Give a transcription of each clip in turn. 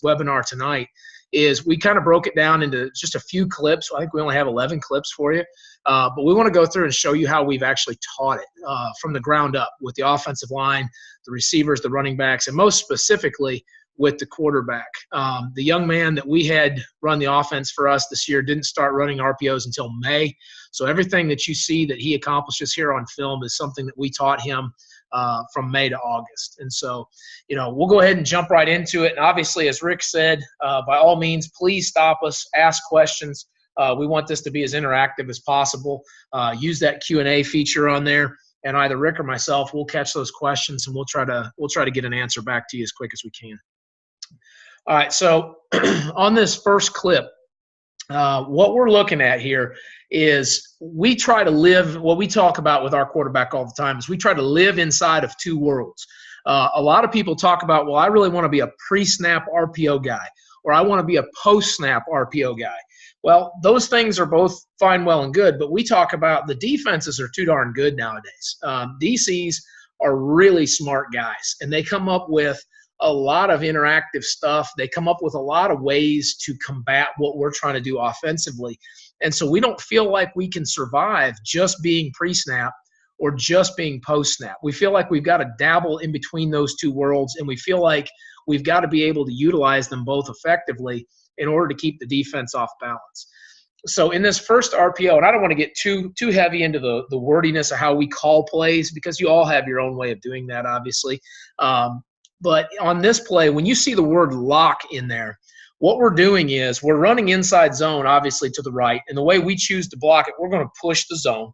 webinar tonight is we kind of broke it down into just a few clips. I think we only have 11 clips for you. But we want to go through and show you how we've actually taught it from the ground up with the offensive line, the receivers, the running backs, and most specifically with the quarterback. The young man that we had run the offense for us this year didn't start running RPOs until May. So everything that you see that he accomplishes here on film is something that we taught him from May to August. And so, we'll go ahead and jump right into it. And obviously, as Rick said, by all means, please stop us, ask questions. We want this to be as interactive as possible. Use that Q&A feature on there, and either Rick or myself will catch those questions, and we'll try to get an answer back to you as quick as we can. All right, so on this first clip, what we're looking at here is we try to live, what we talk about with our quarterback all the time is we try to live inside of two worlds. A lot of people talk about, well, I really want to be a pre-snap RPO guy, or I want to be a post-snap RPO guy. Well, those things are both fine, well, and good, but we talk about the defenses are too darn good nowadays. DCs are really smart guys, and they come up with a lot of interactive stuff. They come up with a lot of ways to combat what we're trying to do offensively. And so we don't feel like we can survive just being pre-snap or just being post-snap. We feel like we've got to dabble in between those two worlds, and we feel like we've got to be able to utilize them both effectively in order to keep the defense off balance. So in this first RPO, and I don't want to get too heavy into the wordiness of how we call plays, because you all have your own way of doing that, obviously. But on this play, when you see the word lock in there, what we're doing is we're running inside zone, obviously, to the right. And the way we choose to block it, we're going to push the zone.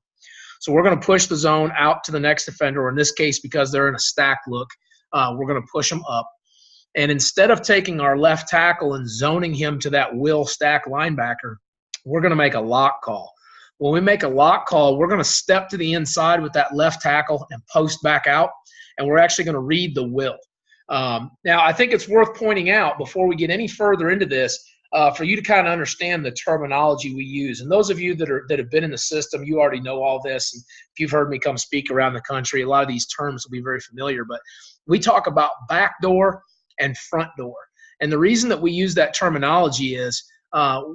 So we're going to push the zone out to the next defender, or in this case, because they're in a stack look, we're going to push them up. And instead of taking our left tackle and zoning him to that will stack linebacker, we're going to make a lock call. When we make a lock call, we're going to step to the inside with that left tackle and post back out, and we're actually going to read the will. Now, I think it's worth pointing out before we get any further into this, for you to kind of understand the terminology we use. And those of you that have been in the system, you already know all this. And if you've heard me come speak around the country, a lot of these terms will be very familiar. But we talk about back door and front door. And the reason that we use that terminology is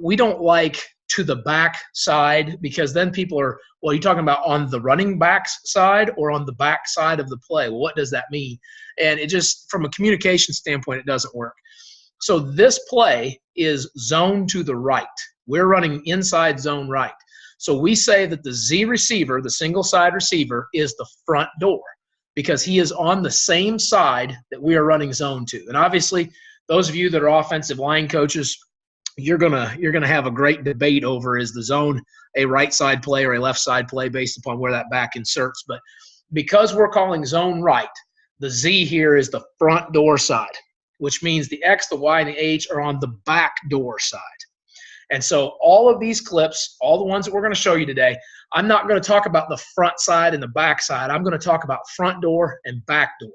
we don't like to the back side, because then people are, well, you're talking about on the running back's side or on the back side of the play. Well, what does that mean? And it just, from a communication standpoint, it doesn't work. So this play is zone to the right. We're running inside zone right. So we say that the Z receiver, the single side receiver, is the front door, because he is on the same side that we are running zone to. And obviously, those of you that are offensive line coaches, you're gonna have a great debate over, is the zone a right side play or a left side play based upon where that back inserts. But because we're calling zone right, the Z here is the front door side, which means the X, the Y, and the H are on the back door side. And so all of these clips, all the ones that we're going to show you today, I'm not going to talk about the front side and the back side. I'm going to talk about front door and back door.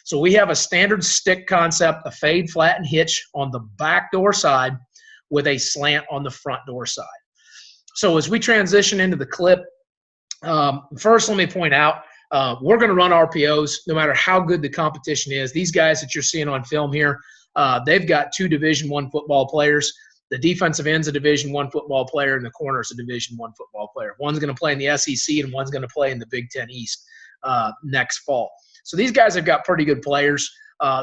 So we have a standard stick concept, a fade, flat, and hitch on the back door side with a slant on the front door side. So as we transition into the clip, first let me point out, we're going to run RPOs no matter how good the competition is. These guys that you're seeing on film here, they've got 2 Division I football players. The defensive end's a Division I football player, and the corner's a Division I football player. One's going to play in the SEC, and one's going to play in the Big Ten East next fall. So these guys have got pretty good players.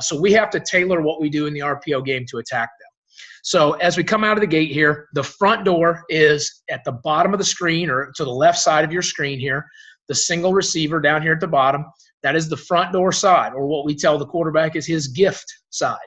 So we have to tailor what we do in the RPO game to attack them. So as we come out of the gate here, the front door is at the bottom of the screen, or to the left side of your screen here. The single receiver down here at the bottom, that is the front door side, or what we tell the quarterback is his gift side.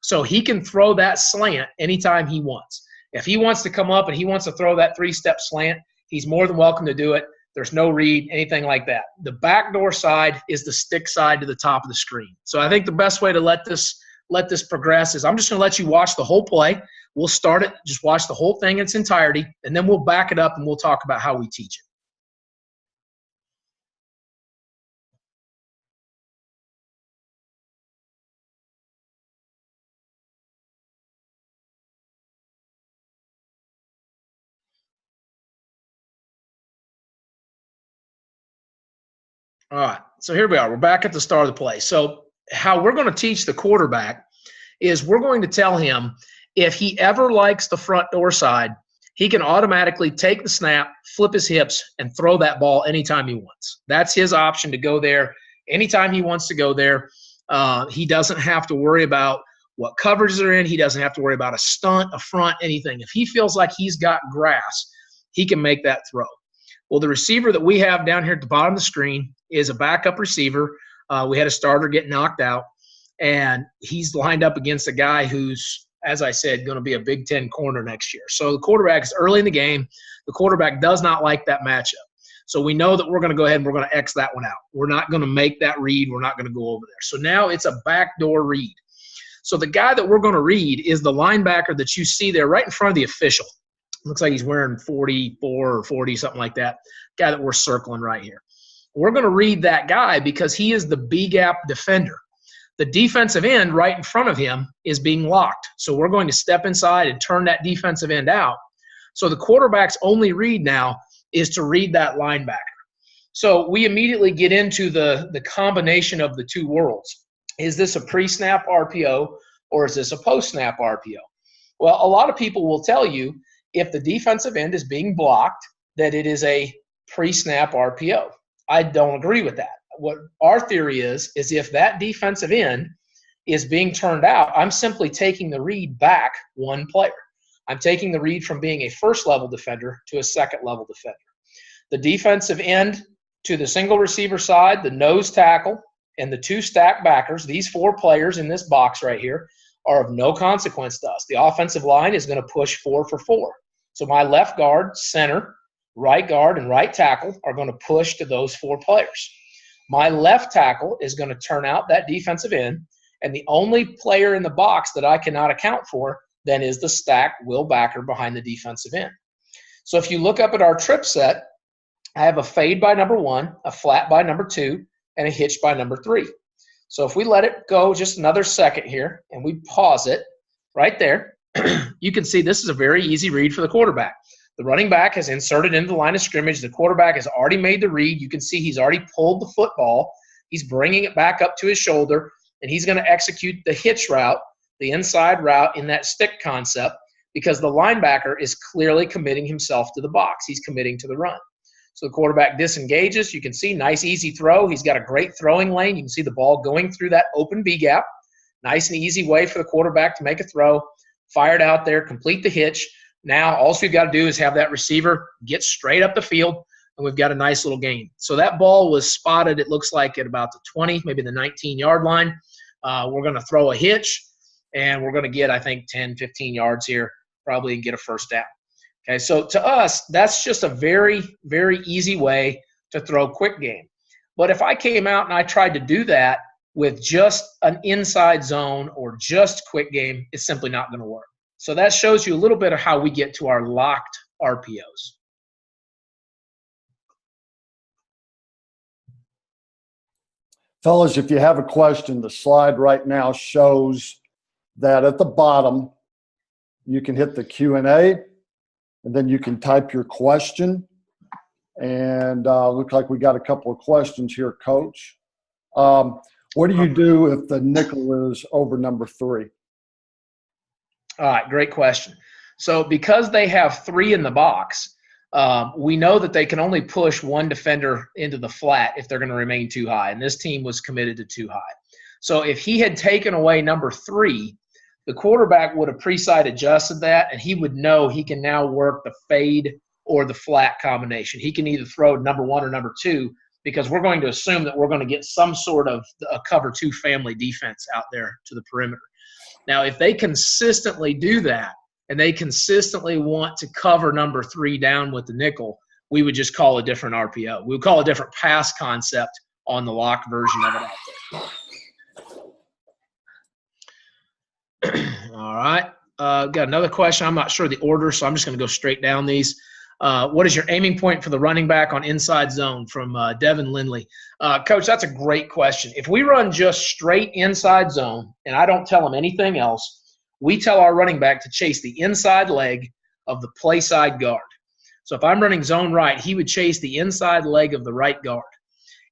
So he can throw that slant anytime he wants. If he wants to come up and he wants to throw that 3-step slant, he's more than welcome to do it. There's no read, anything like that. The back door side is the stick side to the top of the screen. So I think the best way to let this progress is I'm just going to let you watch the whole play. We'll start it, just watch the whole thing in its entirety, and then we'll back it up and we'll talk about how we teach it. All right, so here we are. We're back at the start of the play. So how we're going to teach the quarterback is we're going to tell him if he ever likes the front door side, he can automatically take the snap, flip his hips, and throw that ball anytime he wants. That's his option to go there anytime he wants to go there. He doesn't have to worry about what coverages are in. He doesn't have to worry about a stunt, a front, anything. If he feels like he's got grass, he can make that throw. Well, the receiver that we have down here at the bottom of the screen is a backup receiver. We had a starter get knocked out, and he's lined up against a guy who's, as I said, going to be a Big Ten corner next year. So the quarterback is early in the game. The quarterback does not like that matchup. So we know that we're going to go ahead and we're going to X that one out. We're not going to make that read. We're not going to go over there. So now it's a backdoor read. So the guy that we're going to read is the linebacker that you see there right in front of the official. Looks like he's wearing 44 or 40, something like that, guy that we're circling right here. We're going to read that guy because he is the B-gap defender. The defensive end right in front of him is being locked. So we're going to step inside and turn that defensive end out. So the quarterback's only read now is to read that linebacker. So we immediately get into the combination of the two worlds. Is this a pre-snap RPO or is this a post-snap RPO? Well, a lot of people will tell you if the defensive end is being blocked that it is a pre-snap RPO. I don't agree with that. What our theory is if that defensive end is being turned out, I'm simply taking the read back one player. I'm taking the read from being a first-level defender to a second-level defender. The defensive end to the single receiver side, the nose tackle, and the two stack backers, these four players in this box right here, are of no consequence to us. The offensive line is going to push 4 for 4. So my left guard, center, right guard, and right tackle are going to push to those four players. My left tackle is going to turn out that defensive end, and the only player in the box that I cannot account for then is the stacked will backer behind the defensive end. So if you look up at our trip set, I have a fade by number 1, a flat by number 2, and a hitch by number 3. So if we let it go just another second here and we pause it right there, you can see this is a very easy read for the quarterback. The running back has inserted into the line of scrimmage. The quarterback has already made the read. You can see he's already pulled the football. He's bringing it back up to his shoulder, and he's going to execute the hitch route, the inside route in that stick concept, because the linebacker is clearly committing himself to the box. He's committing to the run. So the quarterback disengages. You can see nice, easy throw. He's got a great throwing lane. You can see the ball going through that open B gap. Nice and easy way for the quarterback to make a throw. Fired out there, complete the hitch. Now all we've got to do is have that receiver get straight up the field, and we've got a nice little gain. So that ball was spotted, it looks like, at about the 20, maybe the 19-yard line. We're going to throw a hitch, and we're going to get, I think, 10, 15 yards here, probably, and get a first down. Okay, so to us, that's just a very, very easy way to throw quick game. But if I came out and I tried to do that with just an inside zone or just quick game, it's simply not going to work. So that shows you a little bit of how we get to our locked RPOs. Fellas, if you have a question, the slide right now shows that at the bottom, you can hit the Q&A, and then you can type your question. And looks like we got a couple of questions here, Coach. What do you do if the nickel is over number 3? All right, great question. So because they have 3 in the box, we know that they can only push one defender into the flat if they're going to remain too high, and this team was committed to too high. So if he had taken away number 3, the quarterback would have pre-side adjusted that, and he would know he can now work the fade or the flat combination. He can either throw number 1 or number 2, because we're going to assume that we're going to get some sort of a cover 2 family defense out there to the perimeter. Now, if they consistently do that and they consistently want to cover number 3 down with the nickel, we would just call a different RPO. We would call a different pass concept on the lock version of it out there. All right. Got another question. I'm not sure the order, so I'm just going to go straight down these. What is your aiming point for the running back on inside zone, from Devin Lindley? Coach, that's a great question. If we run just straight inside zone and I don't tell him anything else, we tell our running back to chase the inside leg of the play side guard. So if I'm running zone right, he would chase the inside leg of the right guard.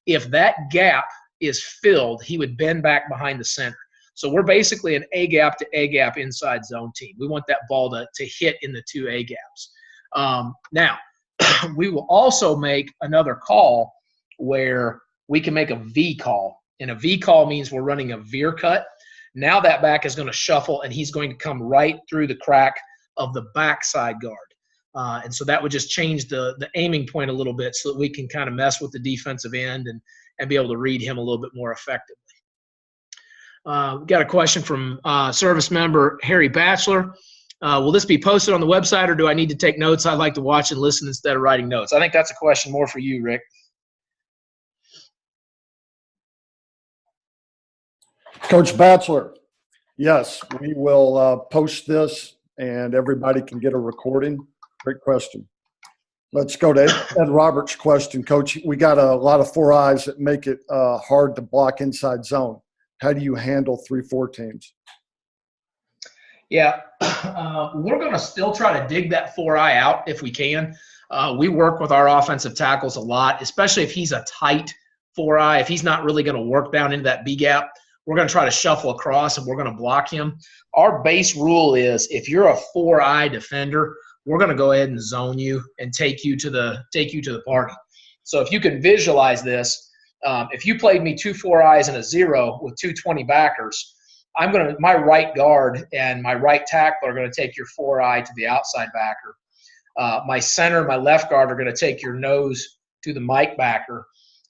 If that gap is filled, he would bend back behind the center. So we're basically an A-gap to A-gap inside zone team. We want that ball to hit in the two A-gaps. Now, we will also make another call where we can make a V call. And a V call means we're running a veer cut. Now that back is going to shuffle, and he's going to come right through the crack of the backside guard. And so that would just change the aiming point a little bit so that we can kind of mess with the defensive end and be able to read him a little bit more effectively. We got a question from service member Harry Batchelor. Will this be posted on the website, or do I need to take notes? I'd like to watch and listen instead of writing notes. I think that's a question more for you, Rick. Coach Batchelor, yes, we will post this and everybody can get a recording. Great question. Let's go to Ed Roberts' question. Coach, we got a lot of 4-eyes that make it hard to block inside zone. How do you handle 3-4 teams? Yeah, we're going to still try to dig that 4-eye out if we can. We work with our offensive tackles a lot, especially if he's a tight 4-eye. If he's not really going to work down into that B gap, we're going to try to shuffle across and we're going to block him. Our base rule is if you're a 4-eye defender, we're going to go ahead and zone you and take you to the party. So if you can visualize this, if you played me 2 4-eyes and a 0 with 2 20 backers, my right guard and my right tackle are going to take your 4-eye to the outside backer. My center, my left guard are going to take your nose to the Mike backer.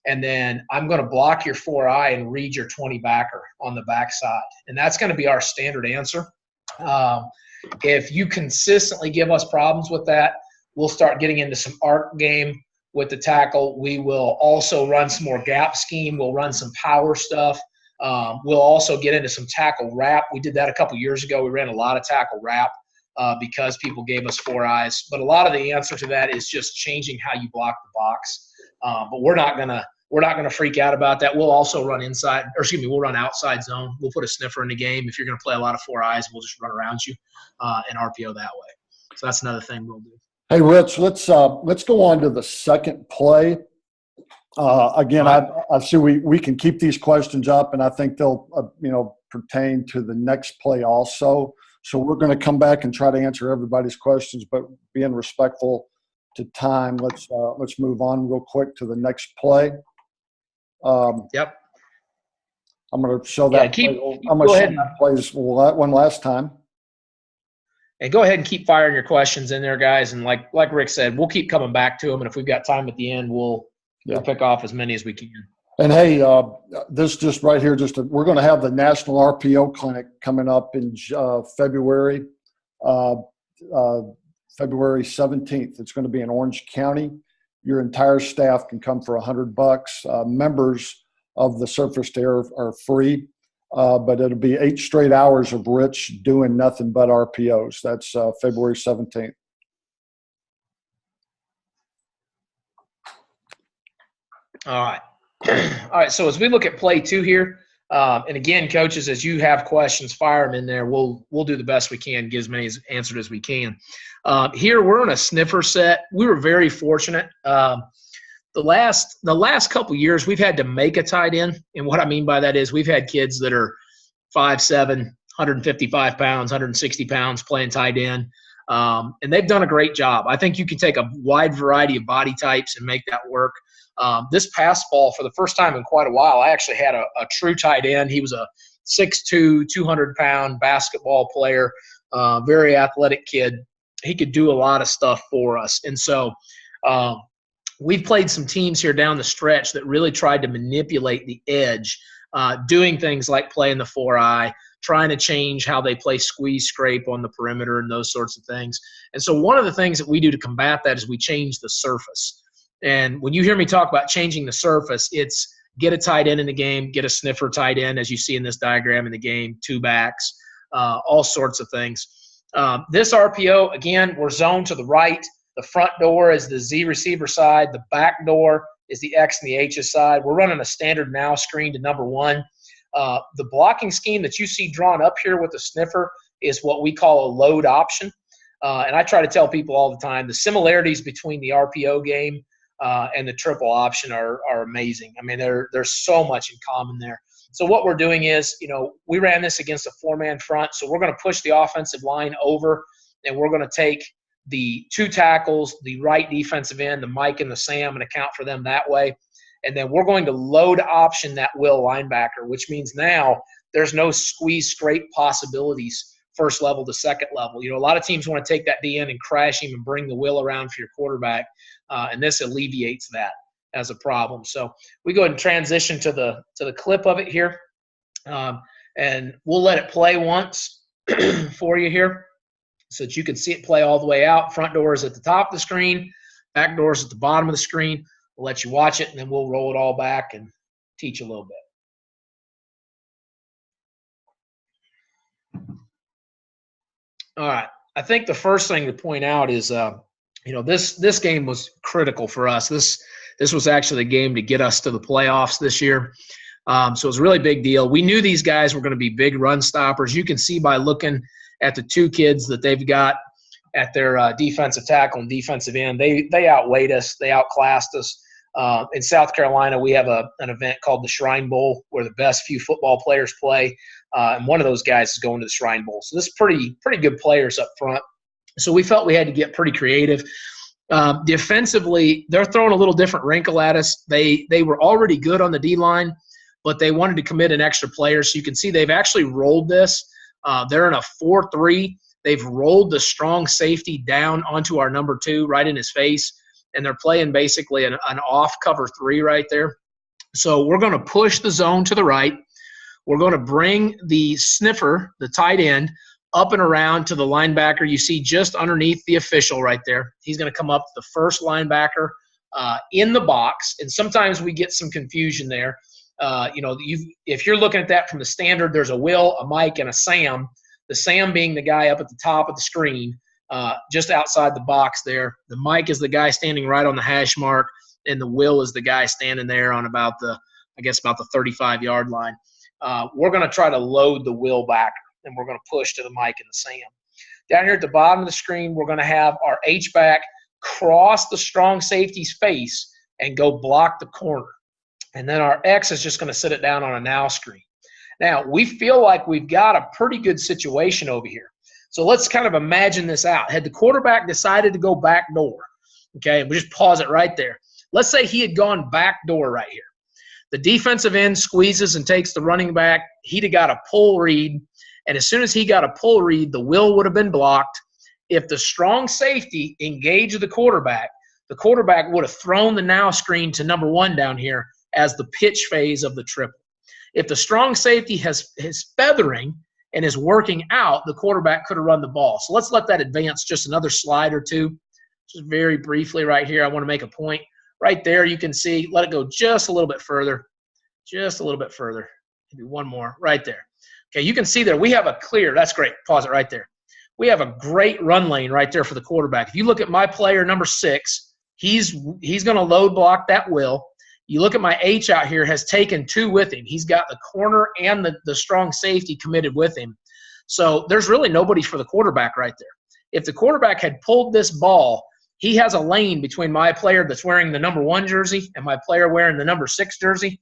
And then I'm going to block your 4-eye and read your 20 backer on the backside. And that's going to be our standard answer. If you consistently give us problems with that, we'll start getting into some arc game with the tackle. We will also run some more gap scheme. We'll run some power stuff. We'll also get into some tackle wrap. We did that a couple years ago. We ran a lot of tackle wrap because people gave us 4-eyes. But a lot of the answer to that is just changing how you block the box. But we're not gonna freak out about that. We'll also run we'll run outside zone. We'll put a sniffer in the game. If you're gonna play a lot of 4-eyes, we'll just run around you and RPO that way. So that's another thing we'll do. Hey, Rich, let's go on to the second play. Again, I see we can keep these questions up, and I think they'll pertain to the next play also. So we're going to come back and try to answer everybody's questions, but being respectful to time, let's move on real quick to the next play. Yep. I'm going to show that. I'm going to show that plays one last time. And go ahead and keep firing your questions in there, guys. And like Rick said, we'll keep coming back to them. And if we've got time at the end, we'll pick off as many as we can. And hey, this just right here, we're going to have the National RPO Clinic coming up in February 17th. It's going to be in Orange County. Your entire staff can come for $100. Members of the Surface to Air are free. But it'll be 8 straight hours of Rich doing nothing but RPOs. That's February 17th. All right. All right. So as we look at play 2 here, and again, coaches, as you have questions, fire them in there. We'll do the best we can, get as many answered as we can. Here we're in a sniffer set. We were very fortunate. The last couple years, we've had to make a tight end. And what I mean by that is we've had kids that are 5'7", 155 pounds, 160 pounds playing tight end. And they've done a great job. I think you can take a wide variety of body types and make that work. This past fall, for the first time in quite a while, I actually had a true tight end. He was a 6'2", 200-pound basketball player, very athletic kid. He could do a lot of stuff for us. And so we've played some teams here down the stretch that really tried to manipulate the edge, doing things like playing the 4-eye, trying to change how they play squeeze scrape on the perimeter and those sorts of things. And so one of the things that we do to combat that is we change the surface. And when you hear me talk about changing the surface, it's get a tight end in the game, get a sniffer tight end, as you see in this diagram in the game, 2 backs, all sorts of things. This RPO, again, we're zoned to the right. The front door is the Z receiver side. The back door is the X and the H's side. We're running a standard now screen to number 1. The blocking scheme that you see drawn up here with the sniffer is what we call a load option. And I try to tell people all the time, the similarities between the RPO game and the triple option are amazing. I mean, there's so much in common there. So what we're doing is, we ran this against a 4-man front, so we're going to push the offensive line over, and we're going to take the 2 tackles, the right defensive end, the Mike and the Sam, and account for them that way. And then we're going to load option that will linebacker, which means now there's no squeeze scrape possibilities first level to second level. A lot of teams want to take that DN and crash him and bring the will around for your quarterback, and this alleviates that as a problem. So we go ahead and transition to the clip of it here, and we'll let it play once for you here so that you can see it play all the way out. Front door is at the top of the screen, back door is at the bottom of the screen. We'll let you watch it, and then we'll roll it all back and teach a little bit. All right. I think the first thing to point out is, this game was critical for us. This was actually the game to get us to the playoffs this year. So it was a really big deal. We knew these guys were going to be big run stoppers. You can see by looking at the 2 kids that they've got at their defensive tackle and defensive end. They outweighed us. They outclassed us. In South Carolina, we have an event called the Shrine Bowl where the best few football players play, and one of those guys is going to the Shrine Bowl. So this is pretty good players up front. So we felt we had to get pretty creative. Defensively, they're throwing a little different wrinkle at us. They were already good on the D-line, but they wanted to commit an extra player. So you can see they've actually rolled this. They're in a 4-3. They've rolled the strong safety down onto our number 2 right in his face, and they're playing basically an off cover 3 right there. So we're going to push the zone to the right. We're going to bring the sniffer, the tight end, up and around to the linebacker you see just underneath the official right there. He's going to come up to the first linebacker in the box, and sometimes we get some confusion there. If you're looking at that from the standard, there's a Will, a Mike, and a Sam. The Sam being the guy up at the top of the screen, just outside the box there. The Mike is the guy standing right on the hash mark, and the Will is the guy standing there on about the 35-yard line. We're going to try to load the Will back, and we're going to push to the Mike and the Sam. Down here at the bottom of the screen, we're going to have our H-back cross the strong safety's face and go block the corner. And then our X is just going to sit it down on a now screen. Now, we feel like we've got a pretty good situation over here. So let's kind of imagine this out. Had the quarterback decided to go back door, okay, we just pause it right there. Let's say he had gone back door right here. The defensive end squeezes and takes the running back. He'd have got a pull read, and as soon as he got a pull read, the will would have been blocked. If the strong safety engaged the quarterback would have thrown the now screen to number 1 down here as the pitch phase of the triple. If the strong safety has feathering and is working out, the quarterback could have run the ball. So let's let that advance just another slide or two. Just very briefly right here, I want to make a point. Right there, you can see, let it go just a little bit further. Just a little bit further. Maybe one more right there. Okay, you can see there we have a clear. That's great. Pause it right there. We have a great run lane right there for the quarterback. If you look at my player, number 6, he's going to load block that Will. You look at my H out here, has taken 2 with him. He's got the corner and the strong safety committed with him. So there's really nobody for the quarterback right there. If the quarterback had pulled this ball, he has a lane between my player that's wearing the number 1 jersey and my player wearing the number 6 jersey.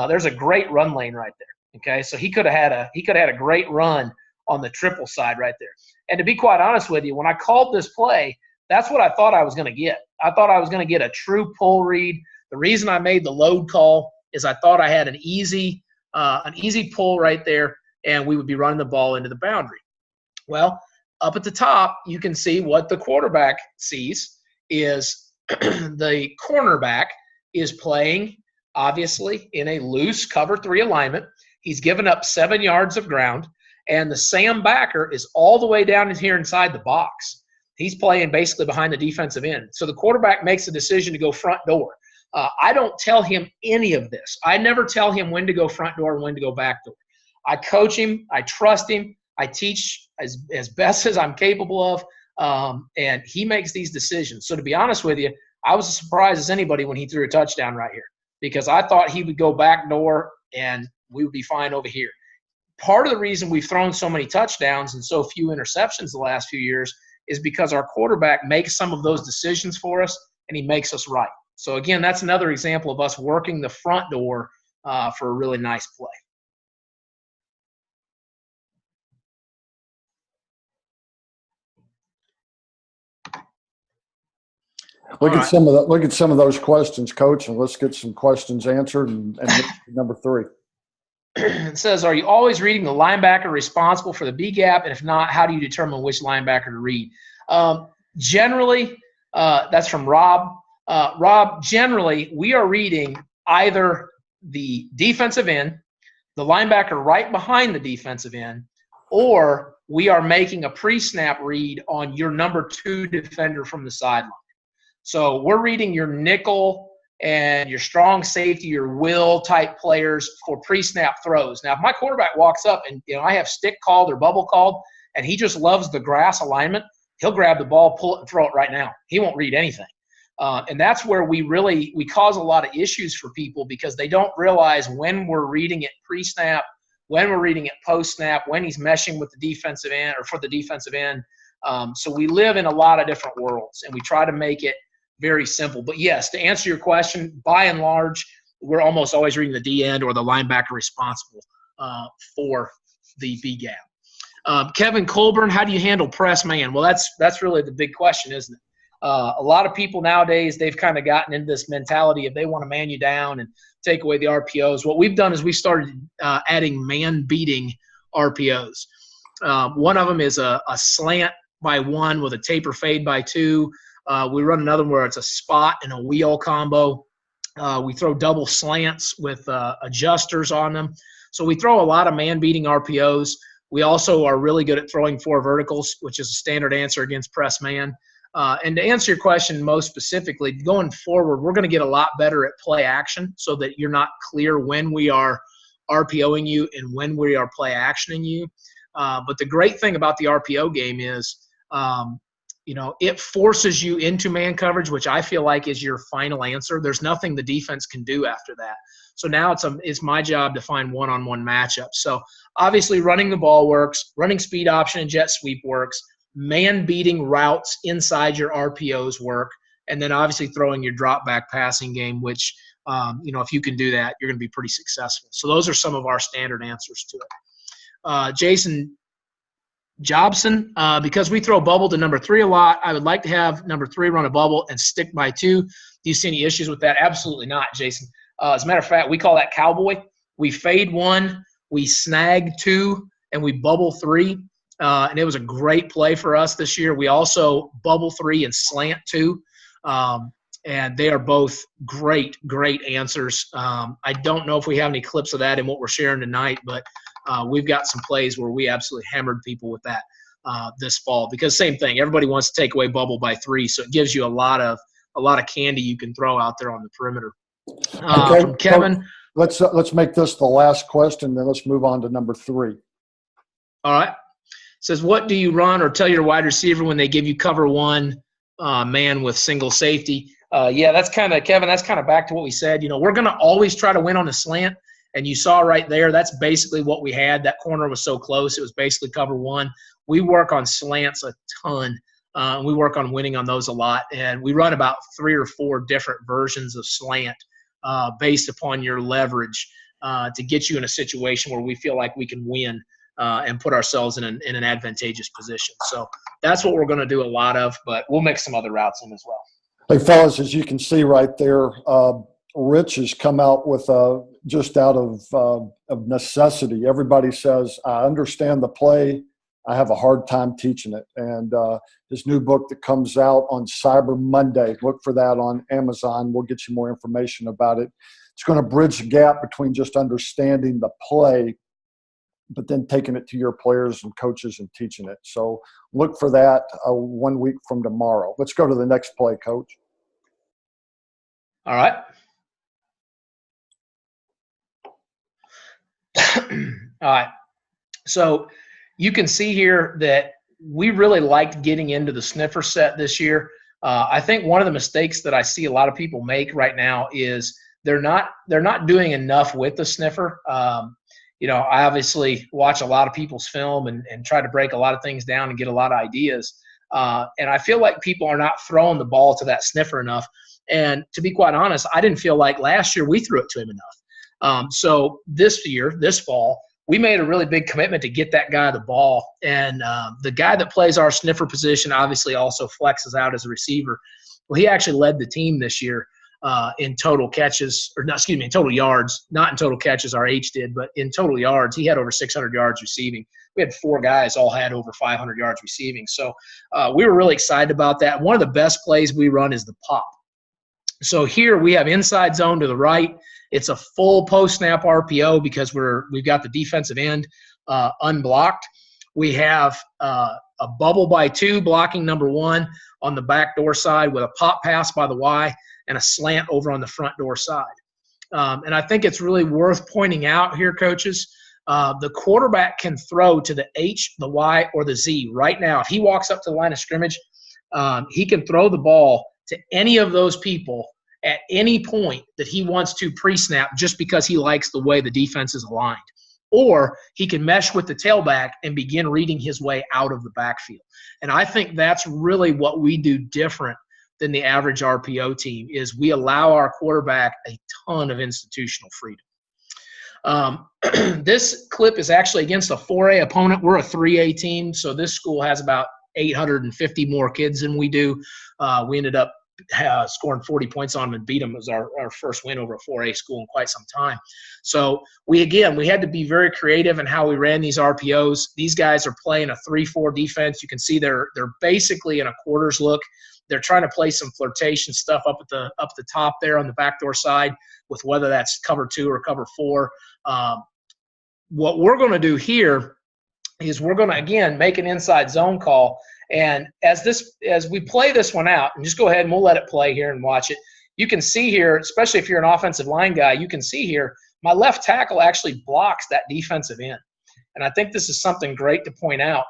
There's a great run lane right there. Okay, so he could have had a great run on the triple side right there. And to be quite honest with you, when I called this play, that's what I thought I was going to get. I thought I was going to get a true pull read. The reason I made the load call is I thought I had an easy pull right there, and we would be running the ball into the boundary. Well, up at the top, you can see what the quarterback sees is the cornerback is playing, obviously, in a loose cover 3 alignment. He's given up 7 yards of ground, and the Sam backer is all the way down in here inside the box. He's playing basically behind the defensive end. So the quarterback makes the decision to go front door. I don't tell him any of this. I never tell him when to go front door and when to go back door. I coach him. I trust him. I teach as best as I'm capable of, and he makes these decisions. So to be honest with you, I was as surprised as anybody when he threw a touchdown right here because I thought he would go back door and we would be fine over here. Part of the reason we've thrown so many touchdowns and so few interceptions the last few years is because our quarterback makes some of those decisions for us, and he makes us right. So, again, that's another example of us working the front door for a really nice play. Look at some of the, look at some of those questions, Coach, and let's get some questions answered and number 3. It says, are you always reading the linebacker responsible for the B gap? And if not, how do you determine which linebacker to read? Generally, that's from Rob. Rob, generally, we are reading either the defensive end, the linebacker right behind the defensive end, or we are making a pre-snap read on your number 2 defender from the sideline. So we're reading your nickel and your strong safety, your will type players for pre-snap throws. Now, if my quarterback walks up and I have stick called or bubble called, and he just loves the grass alignment, he'll grab the ball, pull it, and throw it right now. He won't read anything. And that's where we cause a lot of issues for people because they don't realize when we're reading it pre-snap, when we're reading it post-snap, when he's meshing with the defensive end or for the defensive end. So we live in a lot of different worlds, and we try to make it very simple. But yes, to answer your question, by and large, we're almost always reading the D end or the linebacker responsible for the B gap. Kevin Colburn, how do you handle press man? Well, that's really the big question, isn't it? A lot of people nowadays, they've kind of gotten into this mentality if they want to man you down and take away the RPOs. What we've done is we started adding man-beating RPOs. One of them is a slant by 1 with a taper fade by 2. We run another one where it's a spot and a wheel combo. We throw double slants with adjusters on them. So we throw a lot of man-beating RPOs. We also are really good at throwing 4 verticals, which is a standard answer against press man. And to answer your question most specifically, going forward, we're going to get a lot better at play action so that you're not clear when we are RPOing you and when we are play actioning you. But the great thing about the RPO game is it forces you into man coverage, which I feel like is your final answer. There's nothing the defense can do after that. So now it's my job to find one-on-one matchups. So obviously running the ball works, running speed option and jet sweep works, man-beating routes inside your RPOs work, and then obviously throwing your drop-back passing game, which, if you can do that, you're going to be pretty successful. So those are some of our standard answers to it. Jason Jobson, because we throw bubble to number 3 a lot, I would like to have number 3 run a bubble and stick by 2. Do you see any issues with that? Absolutely not, Jason. As a matter of fact, we call that cowboy. We fade 1, we snag 2, and we bubble 3. And it was a great play for us this year. We also bubble 3 and slant 2. And they are both great answers. I don't know if we have any clips of that in what we're sharing tonight, but we've got some plays where we absolutely hammered people with that this fall. Because same thing, everybody wants to take away bubble by 3, so it gives you a lot of candy you can throw out there on the perimeter. Okay, from Kevin, let's make this the last question, then let's move on to number 3. All right. Says, what do you run or tell your wide receiver when they give you cover 1 man with single safety? Yeah, that's kind of, Kevin, that's kind of back to what we said. We're going to always try to win on a slant. And you saw right there, that's basically what we had. That corner was so close. It was basically cover 1. We work on slants a ton. We work on winning on those a lot. And we run about 3 or 4 different versions of slant based upon your leverage to get you in a situation where we feel like we can win and put ourselves in an advantageous position. So that's what we're going to do a lot of, but we'll mix some other routes in as well. Hey, fellas, as you can see right there, Rich has come out with just out of necessity. Everybody says, I understand the play. I have a hard time teaching it. And his new book that comes out on Cyber Monday, look for that on Amazon. We'll get you more information about it. It's going to bridge the gap between just understanding the play, but then taking it to your players and coaches and teaching it. So look for that 1 week from tomorrow. Let's go to the next play, Coach. All right. All right. So you can see here that we really liked getting into the sniffer set this year. I think one of the mistakes that I see a lot of people make right now is they're not doing enough with the sniffer. I obviously watch a lot of people's film and try to break a lot of things down and get a lot of ideas. And I feel like people are not throwing the ball to that sniffer enough. And to be quite honest, I didn't feel like last year we threw it to him enough. So this fall, we made a really big commitment to get that guy the ball. And the guy that plays our sniffer position obviously also flexes out as a receiver. Well, he actually led the team this year in total catches, or not, excuse me, in total yards, not in total catches, our H did, but in total yards. He had over 600 yards receiving. We had 4 guys all had over 500 yards receiving. So we were really excited about that. One of the best plays we run is the pop. So here we have inside zone to the right. It's a full post-snap RPO because we've got the defensive end unblocked. We have a bubble by 2 blocking number 1 on the back door side with a pop pass by the Y and a slant over on the front door side. And I think it's really worth pointing out here, coaches, the quarterback can throw to the H, the Y, or the Z right now. If he walks up to the line of scrimmage, he can throw the ball to any of those people at any point that he wants to pre-snap just because he likes the way the defense is aligned. Or he can mesh with the tailback and begin reading his way out of the backfield. And I think that's really what we do different than the average RPO team is we allow our quarterback a ton of institutional freedom. This clip is actually against a 4A opponent. We're a 3A team, so this school has about 850 more kids than we do. We ended up scoring 40 points on them and beat them. It was our first win over a 4A school in quite some time. So we had to be very creative in how we ran these RPOs. These guys are playing a 3-4 defense. You can see they're basically in a quarters look. They're trying to play some flirtation stuff up the top there on the backdoor side with whether that's cover 2 or cover 4. What we're going to do here is we're going to, again, make an inside zone call. And as we play this one out, and just go ahead and we'll let it play here and watch it, you can see here, especially if you're an offensive line guy, you can see here my left tackle actually blocks that defensive end. And I think this is something great to point out.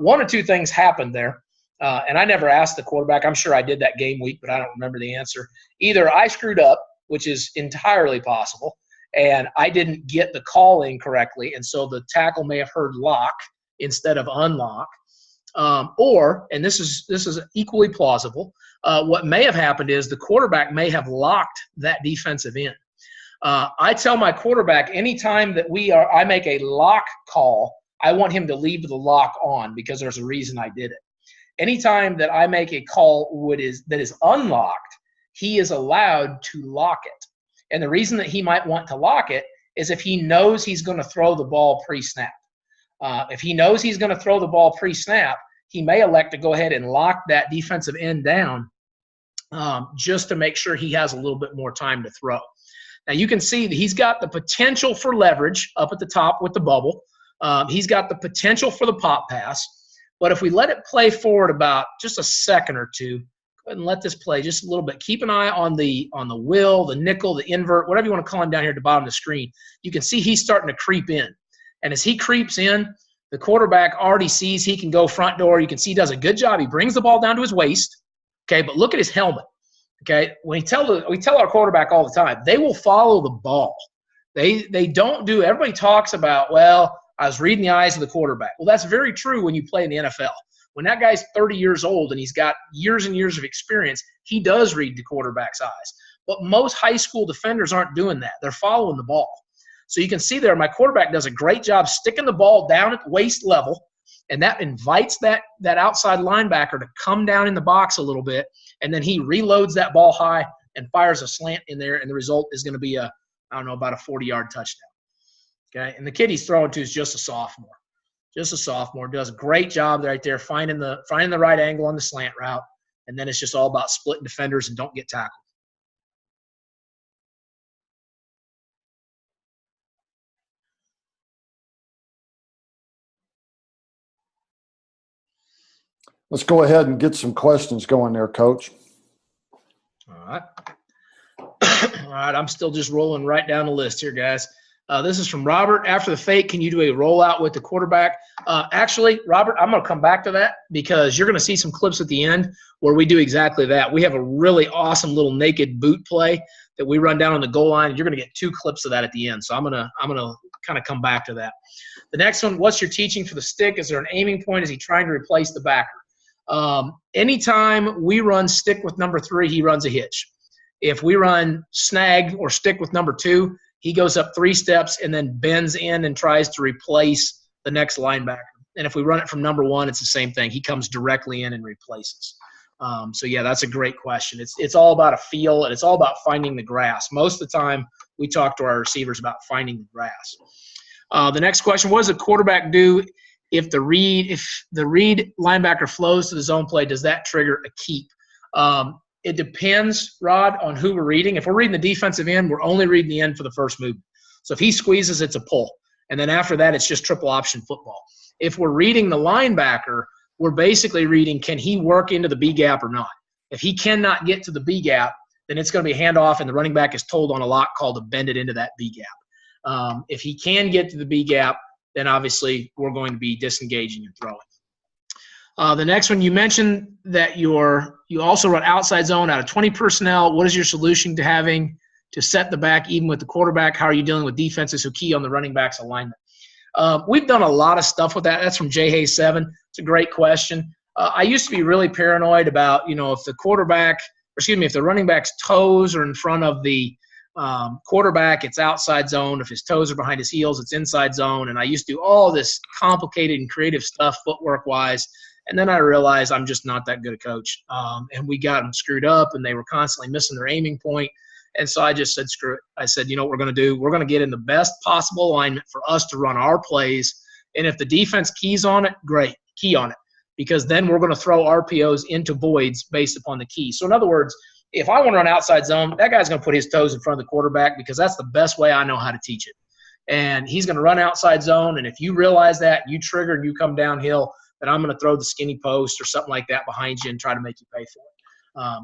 One or two things happened there. And I never asked the quarterback. I'm sure I did that game week, but I don't remember the answer. Either I screwed up, which is entirely possible, and I didn't get the call in correctly, and so the tackle may have heard lock instead of unlock. Or, and this is equally plausible, what may have happened is the quarterback may have locked that defensive end. I tell my quarterback anytime that I make a lock call, I want him to leave the lock on because there's a reason I did it. Anytime that I make a call that is unlocked, he is allowed to lock it. And the reason that he might want to lock it is if he knows he's going to throw the ball pre-snap. If he knows he's going to throw the ball pre-snap, he may elect to go ahead and lock that defensive end down just to make sure he has a little bit more time to throw. Now, you can see that he's got the potential for leverage up at the top with the bubble. He's got the potential for the pop pass. But if we let it play forward about just a second or two, go ahead and let this play just a little bit. Keep an eye on the will, the nickel, the invert, whatever you want to call him down here at the bottom of the screen. You can see he's starting to creep in. And as he creeps in, the quarterback already sees he can go front door. You can see he does a good job. He brings the ball down to his waist. Okay, but look at his helmet. Okay, we tell our quarterback all the time, they will follow the ball. They don't do – everybody talks about, well, I was reading the eyes of the quarterback. Well, that's very true when you play in the NFL. When that guy's 30 years old and he's got years and years of experience, he does read the quarterback's eyes. But most high school defenders aren't doing that. They're following the ball. So you can see there my quarterback does a great job sticking the ball down at waist level, and that invites that outside linebacker to come down in the box a little bit, and then he reloads that ball high and fires a slant in there, and the result is going to be about a 40-yard touchdown. Okay, and the kid he's throwing to is just a sophomore. Does a great job right there finding the right angle on the slant route, and then it's just all about splitting defenders and don't get tackled. Let's go ahead and get some questions going there, Coach. All right. All right, I'm still just rolling right down the list here, guys. This is from Robert. After the fake, can you do a rollout with the quarterback? Actually, Robert, I'm going to come back to that because you're going to see some clips at the end where we do exactly that. We have a really awesome little naked boot play that we run down on the goal line, and you're going to get 2 clips of that at the end. So I'm going to kind of come back to that. The next one, what's your teaching for the stick? Is there an aiming point? Is he trying to replace the backer? Anytime we run stick with number 3, he runs a hitch. If we run snag or stick with number 2, he goes up 3 steps and then bends in and tries to replace the next linebacker. And if we run it from number 1, it's the same thing. He comes directly in and replaces. So yeah, that's a great question. It's all about a feel, and it's all about finding the grass. Most of the time, we talk to our receivers about finding the grass. The next question: what does a quarterback do if the read linebacker flows to the zone play? Does that trigger a keep? It depends, Rod, on who we're reading. If we're reading the defensive end, we're only reading the end for the first movement. So if he squeezes, it's a pull. And then after that, it's just triple option football. If we're reading the linebacker, we're basically reading, can he work into the B gap or not? If he cannot get to the B gap, then it's going to be handoff, and the running back is told on a lock call to bend it into that B gap. If he can get to the B gap, then obviously we're going to be disengaging and throwing. The next one, you mentioned that you also run outside zone out of 20 personnel. What is your solution to having to set the back even with the quarterback? How are you dealing with defenses who key on the running back's alignment? We've done a lot of stuff with that. That's from J. Hayes 7. It's a great question. I used to be really paranoid about, if the running back's toes are in front of the quarterback, it's outside zone. If his toes are behind his heels, it's inside zone. And I used to do all this complicated and creative stuff footwork-wise. And then I realized I'm just not that good a coach. And we got them screwed up, and they were constantly missing their aiming point. And so I just said, screw it. I said, you know what we're going to do? We're going to get in the best possible alignment for us to run our plays. And if the defense keys on it, great, key on it. Because then we're going to throw RPOs into voids based upon the key. So in other words, if I want to run outside zone, that guy's going to put his toes in front of the quarterback because that's the best way I know how to teach it. And he's going to run outside zone. And if you realize that, you trigger and you come downhill, then I'm going to throw the skinny post or something like that behind you and try to make you pay for it.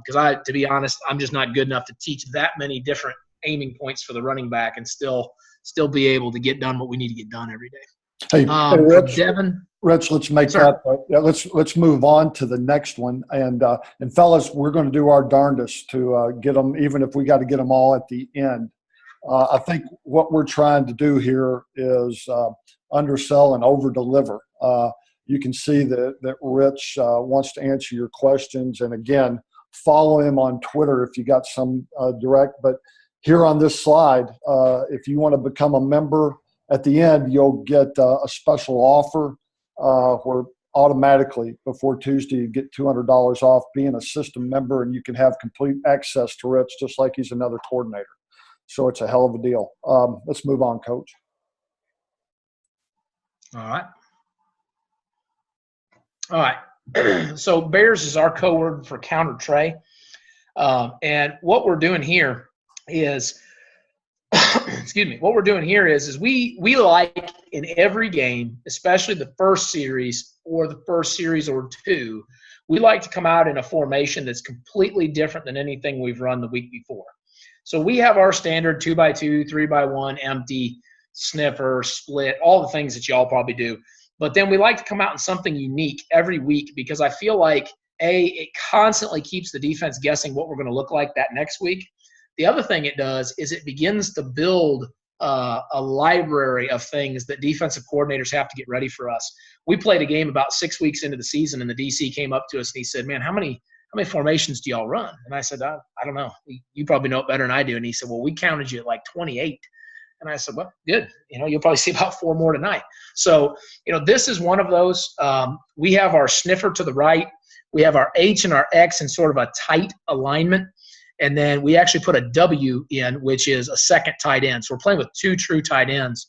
Because to be honest, I'm just not good enough to teach that many different aiming points for the running back and still be able to get done what we need to get done every day. Hey, Rich, Devin, Rich, let's make that. Let's move on to the next one. And fellas, we're going to do our darndest to get them, even if we got to get them all at the end. I think what we're trying to do here is undersell and over-deliver. You can see that Rich wants to answer your questions. And again, follow him on Twitter if you got some direct. But here on this slide, if you want to become a member at the end, you'll get a special offer where automatically before Tuesday you get $200 off being a system member, and you can have complete access to Rich just like he's another coordinator. So it's a hell of a deal. Let's move on, Coach. All right. So Bears is our code word for counter tray. And what we're doing here is, what we're doing here is we like in every game, especially the first series or the first series or two, we like to come out in a formation that's completely different than anything we've run the week before. So we have our standard 2x2, 3x1, empty, sniffer, split, all the things that y'all probably do. But then we like to come out in something unique every week because I feel like, it constantly keeps the defense guessing what we're going to look like that next week. The other thing it does is it begins to build a library of things that defensive coordinators have to get ready for us. We played a game about 6 weeks into the season, and the DC came up to us and he said, man, how many formations do y'all run? And I said, I don't know. You probably know it better than I do. And he said, well, we counted you at like 28. And I said, well, good. You'll probably see about 4 more tonight. So, this is one of those. We have our sniffer to the right. We have our H and our X in sort of a tight alignment. And then we actually put a W in, which is a second tight end. So we're playing with 2 true tight ends.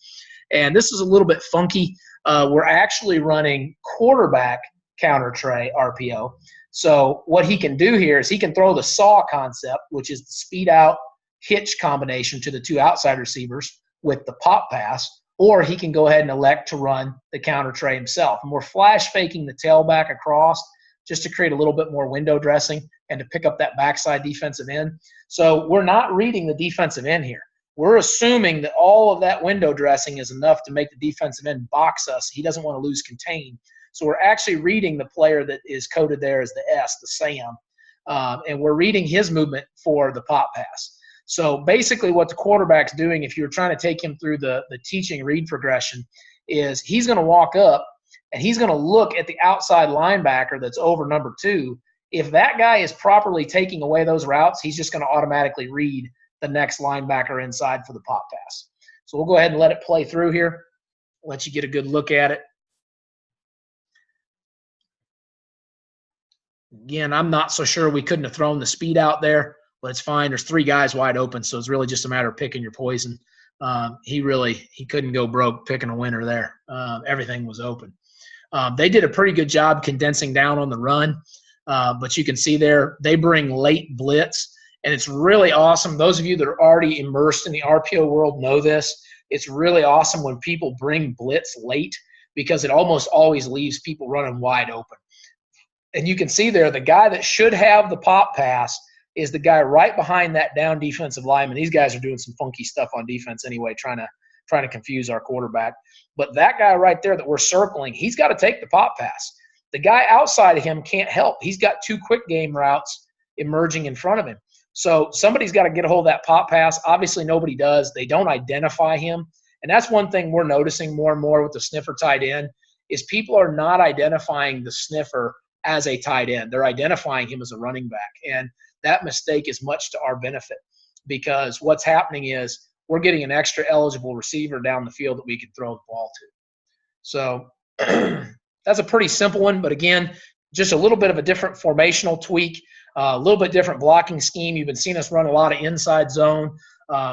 And this is a little bit funky. We're actually running quarterback counter tray RPO. So what he can do here is he can throw the saw concept, which is the speed out hitch combination to the 2 outside receivers with the pop pass, or he can go ahead and elect to run the counter tray himself. And we're flash faking the tailback across just to create a little bit more window dressing and to pick up that backside defensive end. So we're not reading the defensive end here. We're assuming that all of that window dressing is enough to make the defensive end box us. He doesn't want to lose contain. So we're actually reading the player that is coded there as the S, the Sam, and we're reading his movement for the pop pass. So basically what the quarterback's doing, if you're trying to take him through the teaching read progression, is he's going to walk up and he's going to look at the outside linebacker that's over number 2. If that guy is properly taking away those routes, he's just going to automatically read the next linebacker inside for the pop pass. So we'll go ahead and let it play through here, let you get a good look at it. Again, I'm not so sure we couldn't have thrown the speed out there, but it's fine. There's 3 guys wide open, so it's really just a matter of picking your poison. He couldn't go broke picking a winner there. Everything was open. They did a pretty good job condensing down on the run, but you can see there they bring late blitz, and it's really awesome. Those of you that are already immersed in the RPO world know this. It's really awesome when people bring blitz late because it almost always leaves people running wide open. And you can see there the guy that should have the pop pass is the guy right behind that down defensive lineman. These guys are doing some funky stuff on defense anyway, trying to confuse our quarterback. But that guy right there that we're circling, he's got to take the pop pass. The guy outside of him can't help. He's got 2 quick game routes emerging in front of him. So somebody's got to get a hold of that pop pass. Obviously, nobody does. They don't identify him. And that's one thing we're noticing more and more with the sniffer tight end is people are not identifying the sniffer as a tight end. They're identifying him as a running back. And that mistake is much to our benefit because what's happening is we're getting an extra eligible receiver down the field that we can throw the ball to. So that's a pretty simple one. But again, just a little bit of a different formational tweak, a little bit different blocking scheme. You've been seeing us run a lot of inside zone.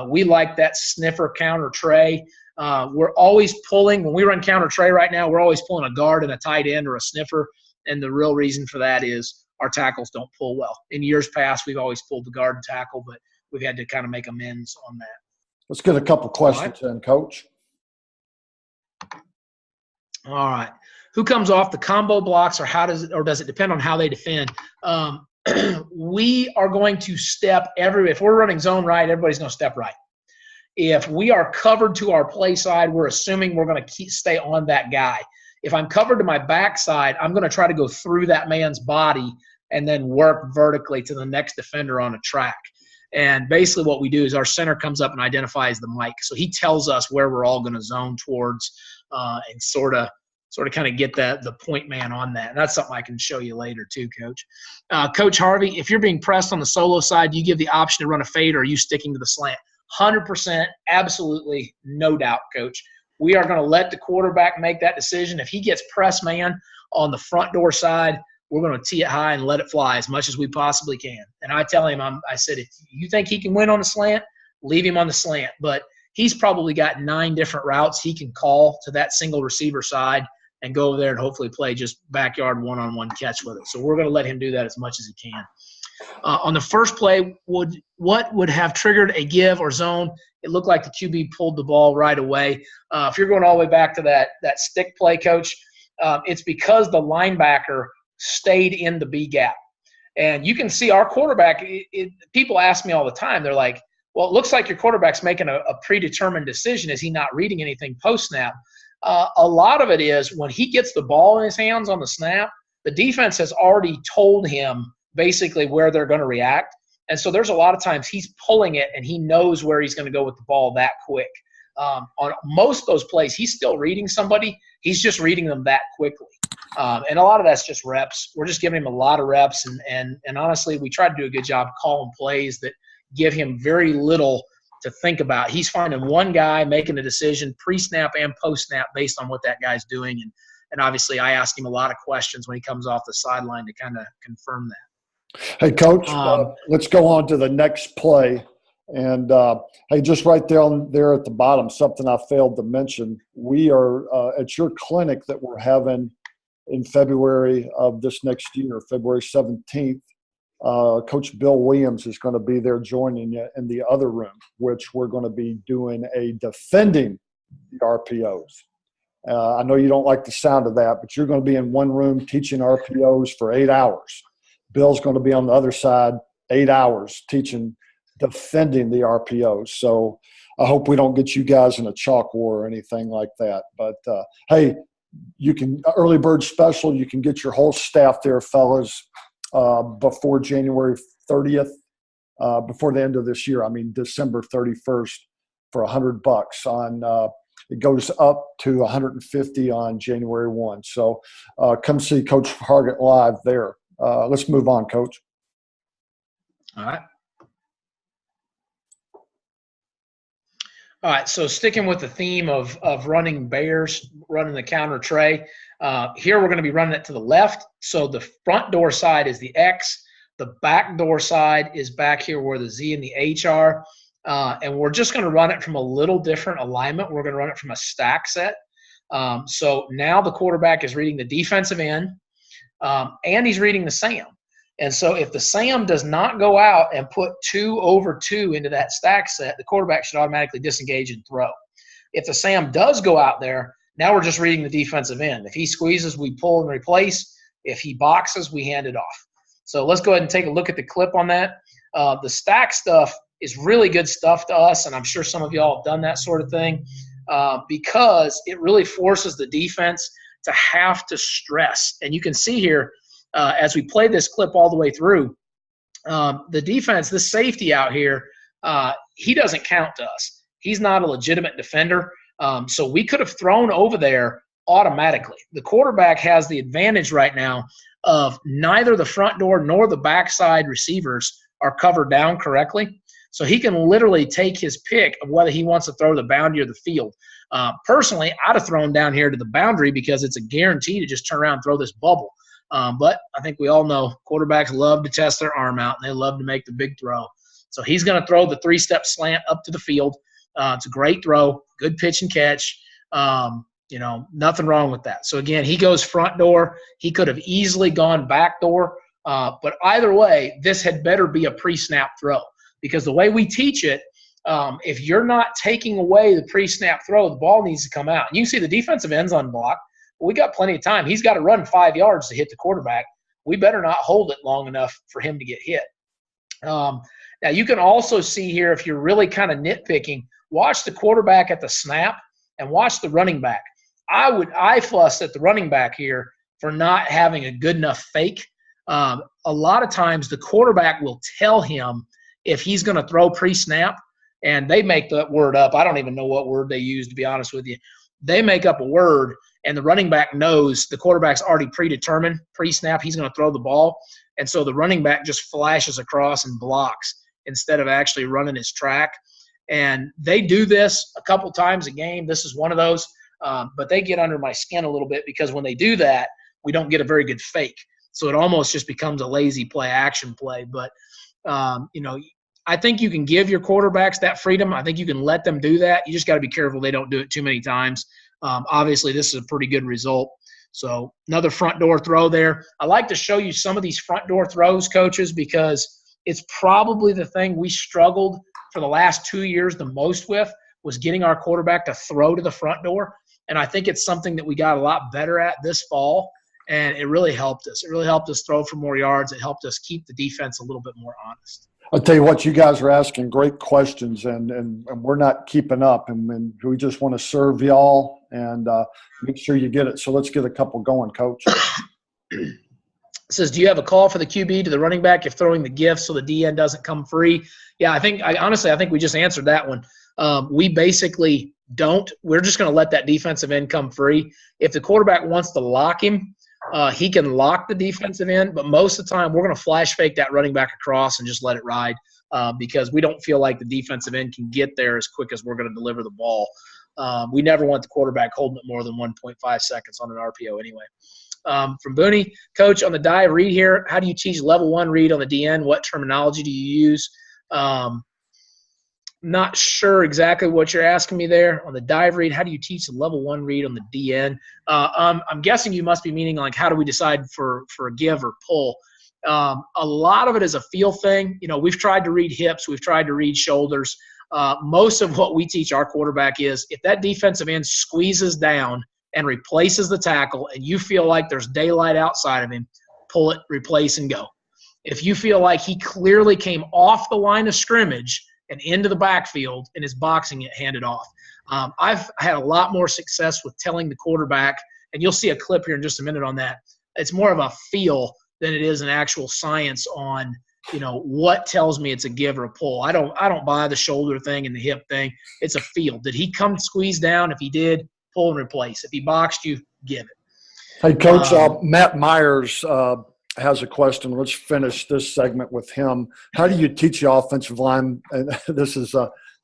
We like that sniffer counter tray. We're always pulling. When we run counter tray right now, we're always pulling a guard and a tight end or a sniffer. And the real reason for that is our tackles don't pull well. In years past, we've always pulled the guard and tackle, but we've had to kind of make amends on that. Let's get a couple questions in, Coach. All right. Who comes off the combo blocks, or does it depend on how they defend? We are going to step if we're running zone right, everybody's going to step right. If we are covered to our play side, we're assuming we're going to stay on that guy. If I'm covered to my backside, I'm going to try to go through that man's body and then work vertically to the next defender on a track. And basically what we do is our center comes up and identifies the mic. So he tells us where we're all going to zone towards and sort of kind of get the point man on that. And that's something I can show you later too, Coach. Coach Harvey, if you're being pressed on the solo side, do you give the option to run a fade or are you sticking to the slant? 100%, absolutely, no doubt, Coach. We are going to let the quarterback make that decision. If he gets press man on the front door side, we're going to tee it high and let it fly as much as we possibly can. And I tell him, I said, if you think he can win on the slant, leave him on the slant. But he's probably got 9 different routes he can call to that single receiver side and go over there and hopefully play just backyard one-on-one catch with it. So we're going to let him do that as much as he can. On the first play, what would have triggered a give or zone? It looked like the QB pulled the ball right away. If you're going all the way back to that stick play, Coach, it's because the linebacker stayed in the B gap. And you can see our quarterback, people ask me all the time, they're like, well, it looks like your quarterback's making a predetermined decision. Is he not reading anything post-snap? A lot of it is when he gets the ball in his hands on the snap, the defense has already told him basically where they're going to react. And so there's a lot of times he's pulling it and he knows where he's going to go with the ball that quick. On most of those plays, he's still reading somebody. He's just reading them that quickly. And a lot of that's just reps. We're just giving him a lot of reps. And honestly, we try to do a good job calling plays that give him very little to think about. He's finding one guy making a decision pre-snap and post-snap based on what that guy's doing. And obviously I ask him a lot of questions when he comes off the sideline to kind of confirm that. Hey, Coach, let's go on to the next play. And, hey, just right there at the bottom, something I failed to mention. We are at your clinic that we're having in February of this next year, February 17th. Coach Bill Williams is going to be there joining you in the other room, which we're going to be doing a defending the RPOs. I know you don't like the sound of that, but you're going to be in one room teaching RPOs for 8 hours. Bill's going to be on the other side 8 hours defending the RPOs. So I hope we don't get you guys in a chalk war or anything like that. But, hey, you can early bird special. You can get your whole staff there, fellas, before January 30th, before the end of this year. I mean, December 31st for $100 on, it goes up to $150 on January 1. So come see Coach Hargitt live there. Let's move on, Coach. All right. All right, so sticking with the theme of running bears, running the counter tray, Here we're going to be running it to the left. So the front door side is the X. The back door side is back here where the Z and the H are. And we're just going to run it from a little different alignment. We're going to run it from a stack set. So now the quarterback is reading the defensive end, and he's reading the SAM. And so if the SAM does not go out and put 2 over 2 into that stack set, the quarterback should automatically disengage and throw. If the SAM does go out there, now we're just reading the defensive end. If he squeezes, we pull and replace. If he boxes, we hand it off. So let's go ahead and take a look at the clip on that. The stack stuff is really good stuff to us, and I'm sure some of y'all have done that sort of thing because it really forces the defense to have to stress. And you can see here, as we play this clip all the way through, the defense, this safety out here, he doesn't count to us. He's not a legitimate defender. So we could have thrown over there automatically. The quarterback has the advantage right now of neither the front door nor the backside receivers are covered down correctly. So he can literally take his pick of whether he wants to throw the boundary or the field. Personally, I'd have thrown down here to the boundary because it's a guarantee to just turn around and throw this bubble. But I think we all know quarterbacks love to test their arm out, and they love to make the big throw. So he's going to throw the 3-step slant up to the field. It's a great throw, good pitch and catch. Nothing wrong with that. So, again, he goes front door. He could have easily gone back door. But either way, this had better be a pre-snap throw because the way we teach it, if you're not taking away the pre-snap throw, the ball needs to come out. And you can see the defensive end's unblocked. We got plenty of time. He's got to run 5 yards to hit the quarterback. We better not hold it long enough for him to get hit. Now, you can also see here, if you're really kind of nitpicking, watch the quarterback at the snap and watch the running back. I fuss at the running back here for not having a good enough fake. A lot of times the quarterback will tell him if he's going to throw pre-snap, and they make that word up. I don't even know what word they use, to be honest with you. They make up a word, and the running back knows the quarterback's already predetermined pre-snap he's going to throw the ball, and so the running back just flashes across and blocks instead of actually running his track. And they do this a couple times a game. This is one of those, but they get under my skin a little bit because when they do that, we don't get a very good fake. So it almost just becomes a lazy play, action play. But, I think you can give your quarterbacks that freedom. I think you can let them do that. You just got to be careful they don't do it too many times. Obviously, this is a pretty good result. So another front door throw there. I like to show you some of these front door throws, coaches, because it's probably the thing we struggled for the last 2 years the most with was getting our quarterback to throw to the front door. And I think it's something that we got a lot better at this fall, and it really helped us. It really helped us throw for more yards. It helped us keep the defense a little bit more honest. I'll tell you what, you guys are asking great questions, and we're not keeping up, and we just want to serve y'all and make sure you get it. So let's get a couple going, Coach. It says, do you have a call for the QB to the running back if throwing the gift so the DN doesn't come free? Yeah, I think we just answered that one. We basically don't. We're just going to let that defensive end come free. If the quarterback wants to lock him, he can lock the defensive end, but most of the time we're going to flash fake that running back across and just let it ride because we don't feel like the defensive end can get there as quick as we're going to deliver the ball. We never want the quarterback holding it more than 1.5 seconds on an RPO anyway. From Booney, Coach, on the dive read here, how do you teach level 1 read on the DN? What terminology do you use? Not sure exactly what you're asking me there. On the dive read, how do you teach the level 1 read on the DN? I'm guessing you must be meaning like how do we decide for a give or pull? A lot of it is a feel thing. We've tried to read hips. We've tried to read shoulders. Most of what we teach our quarterback is if that defensive end squeezes down and replaces the tackle and you feel like there's daylight outside of him, pull it, replace, and go. If you feel like he clearly came off the line of scrimmage and into the backfield and is boxing it, hand it off. I've had a lot more success with telling the quarterback, and you'll see a clip here in just a minute on that. It's more of a feel than it is an actual science on, what tells me it's a give or a pull. I don't buy the shoulder thing and the hip thing. It's a feel. Did he come squeeze down? If he did, pull and replace. If he boxed you, give it. Hey, Coach, Matt Myers has a question. Let's finish this segment with him. How do you teach the offensive line? And this is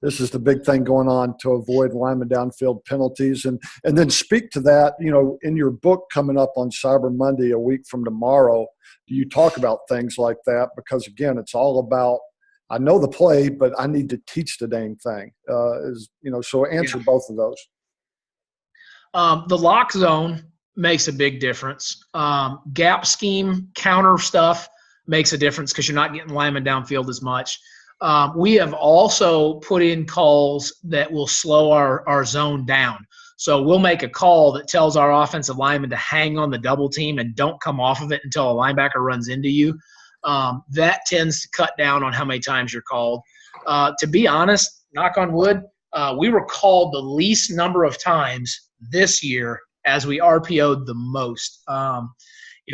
this is the big thing going on to avoid lineman downfield penalties. And then speak to that, in your book coming up on Cyber Monday, a week from tomorrow, do you talk about things like that? Because again, it's all about, I know the play, but I need to teach the dang thing. So answer both of those. The lock zone makes a big difference. Gap scheme, counter stuff makes a difference because you're not getting linemen downfield as much. We have also put in calls that will slow our zone down. So we'll make a call that tells our offensive lineman to hang on the double team and don't come off of it until a linebacker runs into you. That tends to cut down on how many times you're called. To be honest, knock on wood, we were called the least number of times this year as we RPO'd the most.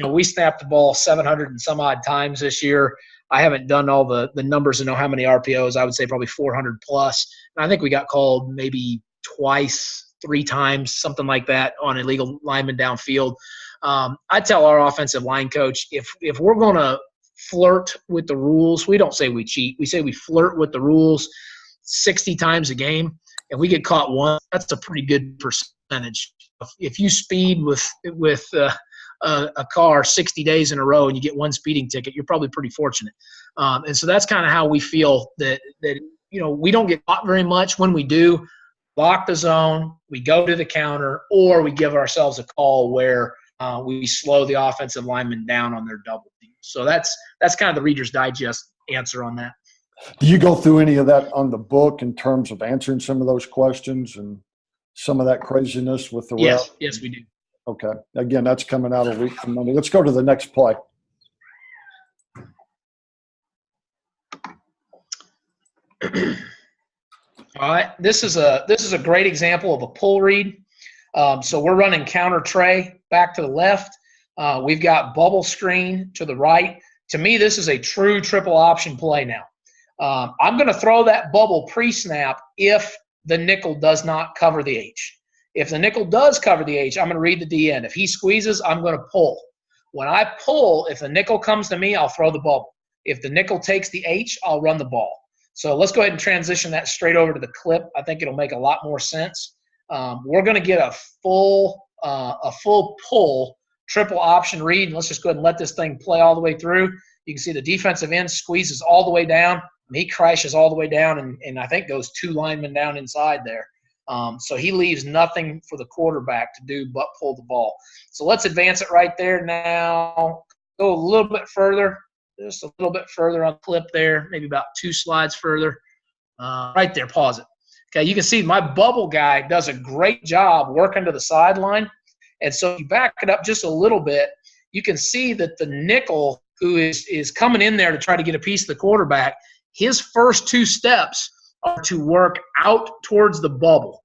We snapped the ball 700 and some odd times this year. I haven't done all the numbers to know how many RPOs. I would say probably 400 plus. And I think we got called maybe twice, 3 times, something like that on illegal linemen downfield. I tell our offensive line coach, if we're going to flirt with the rules, we don't say we cheat. We say we flirt with the rules 60 times a game, and we get caught once. That's a pretty good percentage. If you speed with a car 60 days in a row and you get 1 speeding ticket, you're probably pretty fortunate. And so that's kind of how we feel that we don't get caught very much. When we do, lock the zone, we go to the counter, or we give ourselves a call where we slow the offensive lineman down on their double team. So that's kind of the Reader's Digest answer on that. Do you go through any of that on the book in terms of answering some of those questions and some of that craziness with the rep? Yes, we do. Okay. Again, that's coming out a week from Monday. Let's go to the next play. All right. This is a great example of a pull read. So we're running counter tray back to the left. We've got bubble screen to the right. To me, this is a true triple option play now. I'm going to throw that bubble pre-snap if the nickel does not cover the H. If the nickel does cover the H, I'm going to read the DN. If he squeezes, I'm going to pull. When I pull, if the nickel comes to me, I'll throw the bubble. If the nickel takes the H, I'll run the ball. So let's go ahead and transition that straight over to the clip. I think it'll make a lot more sense. We're going to get a full pull triple option read. And let's just go ahead and let this thing play all the way through. You can see the defensive end squeezes all the way down. He crashes all the way down and I think goes 2 linemen down inside there. So he leaves nothing for the quarterback to do but pull the ball. So let's advance it right there now. Go a little bit further, just a little bit further on the clip there, maybe about 2 slides further. Right there, pause it. Okay, you can see my bubble guy does a great job working to the sideline. And so if you back it up just a little bit, you can see that the nickel who is coming in there to try to get a piece of the quarterback, his first 2 steps are to work out towards the bubble.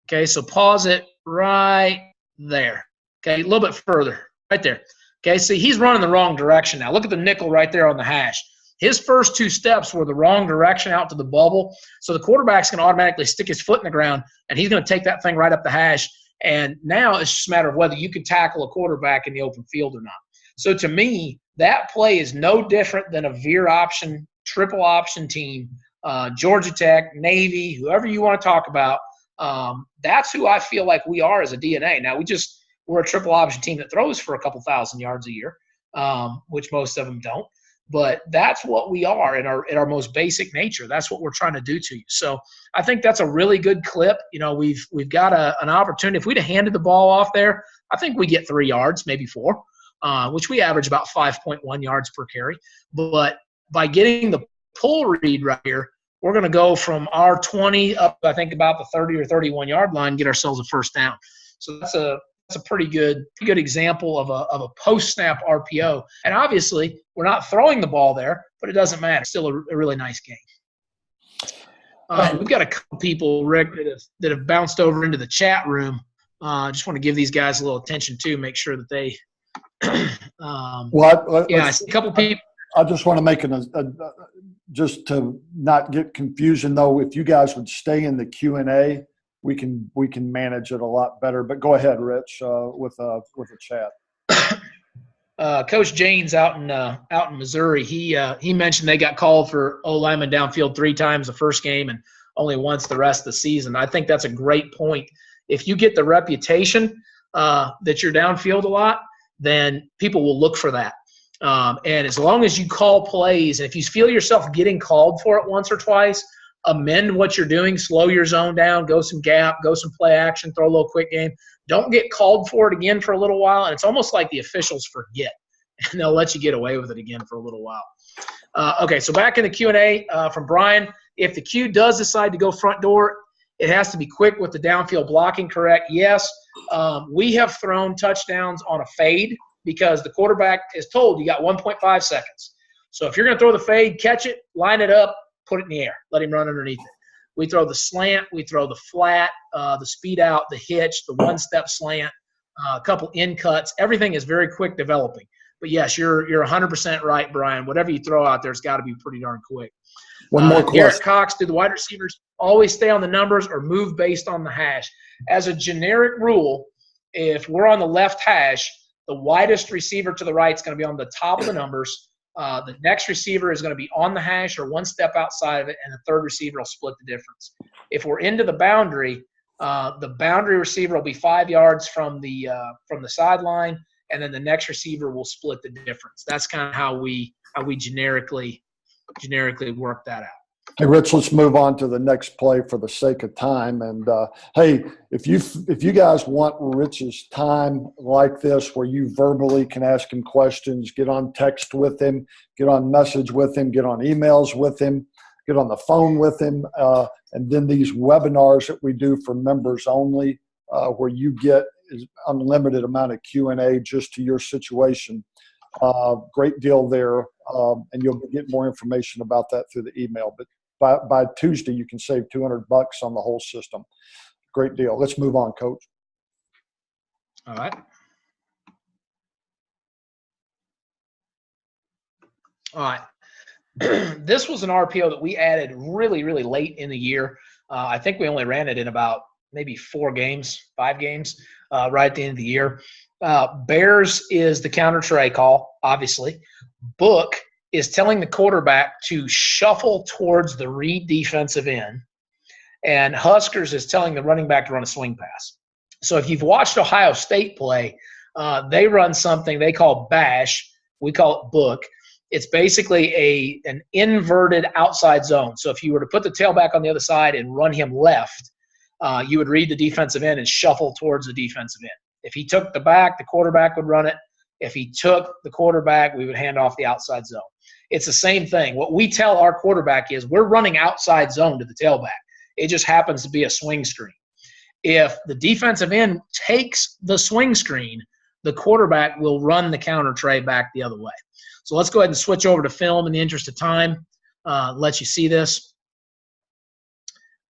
Okay, so pause it right there. Okay, a little bit further, right there. Okay, see, he's running the wrong direction now. Look at the nickel right there on the hash. His first 2 steps were the wrong direction out to the bubble. So the quarterback's going to automatically stick his foot in the ground, and he's going to take that thing right up the hash. And now it's just a matter of whether you can tackle a quarterback in the open field or not. So to me, that play is no different than a veer option, triple option team. Georgia Tech, Navy, whoever you want to talk about, that's who I feel like we are as a DNA. Now, we're a triple option team that throws for a couple thousand yards a year, which most of them don't. But that's what we are in our most basic nature. That's what we're trying to do to you. So I think that's a really good clip. We've got an opportunity. If we'd have handed the ball off there, I think we get 3 yards, maybe 4, which we average about 5.1 yards per carry. But by getting the pull read right here, we're going to go from our 20 up, I think, about the 30 or 31 yard line, get ourselves a first down. So that's a pretty good example of a post snap RPO. And obviously, we're not throwing the ball there, but it doesn't matter. It's still a really nice game. We've got a couple people, Rick, that have bounced over into the chat room. I just want to give these guys a little attention too, make sure that they. I see a couple people. I just want to make just to not get confusion though. If you guys would stay in the Q&A, we can manage it a lot better. But go ahead, Rich, with a chat. Coach Janes out in Missouri, he mentioned they got called for O lineman downfield 3 times the first game, and only once the rest of the season. I think that's a great point. If you get the reputation that you're downfield a lot, then people will look for that. And as long as you call plays, and if you feel yourself getting called for it once or twice, amend what you're doing, slow your zone down, go some gap, go some play action, throw a little quick game. Don't get called for it again for a little while. And it's almost like the officials forget, and they'll let you get away with it again for a little while. Okay, so back in the Q&A from Brian, if the Q does decide to go front door, it has to be quick with the downfield blocking, correct? Yes. We have thrown touchdowns on a fade because the quarterback is told you got 1.5 seconds. So if you're going to throw the fade, catch it, line it up, put it in the air, let him run underneath it. We throw the slant, we throw the flat, the speed out, the hitch, the one-step slant, a couple in cuts. Everything is very quick developing. But yes, you're 100% right, Brian. Whatever you throw out there, it's got to be pretty darn quick. One more question. Garrett Cox, do the wide receivers always stay on the numbers or move based on the hash? As a generic rule, if we're on the left hash, the widest receiver to the right is going to be on the top of the numbers. The next receiver is going to be on the hash or one step outside of it, and the third receiver will split the difference. If we're into the boundary receiver will be 5 yards from the sideline, and then the next receiver will split the difference. That's kind of how we generically work that out. Hey, Rich, let's move on to the next play for the sake of time. And, hey, if you guys want Rich's time like this where you verbally can ask him questions, get on text with him, get on message with him, get on emails with him, get on the phone with him, and then these webinars that we do for members only where you get unlimited amount of Q&A just to your situation. Great deal there, and you'll get more information about that through the email. But by Tuesday, you can save $200 on the whole system. Great deal. Let's move on, Coach. All right. All right. This was an RPO that we added really, really late in the year. I think we only ran it in about maybe 5 games, right at the end of the year. Bears is the counter tray call, obviously. Book is telling the quarterback to shuffle towards the read defensive end, and Huskers is telling the running back to run a swing pass. So if you've watched Ohio State play, they run something they call bash. We call it book. It's basically an inverted outside zone. So if you were to put the tailback on the other side and run him left, you would read the defensive end and shuffle towards the defensive end. If he took the back, the quarterback would run it. If he took the quarterback, we would hand off the outside zone. It's the same thing. What we tell our quarterback is we're running outside zone to the tailback. It just happens to be a swing screen. If the defensive end takes the swing screen, the quarterback will run the counter tray back the other way. So let's go ahead and switch over to film in the interest of time. Let you see this.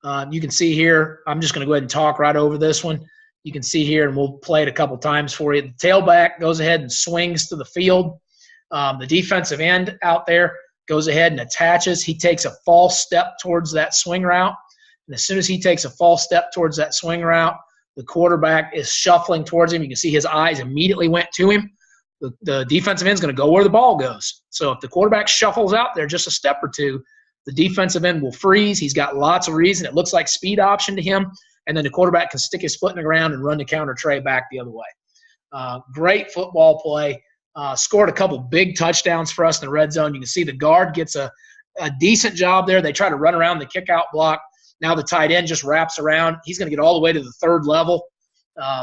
You can see here, I'm just going to go ahead and talk right over this one. You can see here, and we'll play it a couple times for you. The tailback goes ahead and swings to the field. The defensive end out there goes ahead and attaches. He takes a false step towards that swing route. And as soon as he takes a false step towards that swing route, the quarterback is shuffling towards him. You can see his eyes immediately went to him. The defensive end is going to go where the ball goes. So if the quarterback shuffles out there just a step or two, the defensive end will freeze. He's got lots of reason. It looks like speed option to him. And then the quarterback can stick his foot in the ground and run the counter tray back the other way. Great football play. Scored a couple big touchdowns for us in the red zone. You can see the guard gets a decent job there. They try to run around the kick-out block. Now the tight end just wraps around. He's going to get all the way to the third level.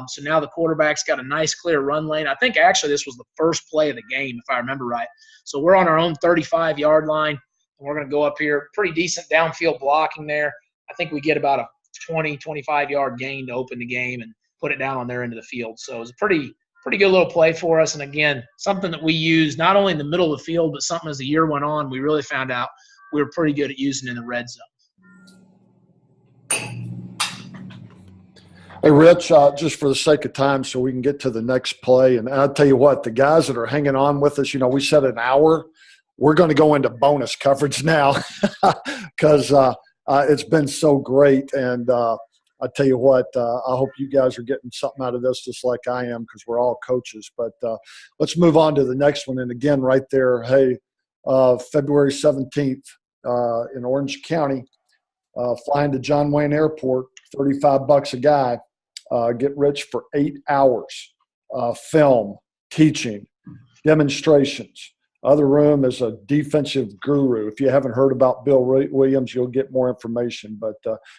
So now the quarterback's got a nice clear run lane. I think actually this was the first play of the game, if I remember right. So we're on our own 35-yard line, and we're going to go up here. Pretty decent downfield blocking there. I think we get about a 20, 25-yard gain to open the game and put it down on their end of the field. So it was a pretty good little play for us. And, again, something that we use not only in the middle of the field, but something as the year went on, we really found out we were pretty good at using in the red zone. Hey, Rich, just for the sake of time so we can get to the next play, and I'll tell you what, the guys that are hanging on with us, we said an hour. We're going to go into bonus coverage now because it's been so great. And I tell you what, I hope you guys are getting something out of this just like I am because we're all coaches. But let's move on to the next one. And, again, right there, hey, February 17th in Orange County, flying to John Wayne Airport, $35 a guy. Get rich for 8 hours. Film, teaching, demonstrations. Other room is a defensive guru. If you haven't heard about Bill Williams, you'll get more information, but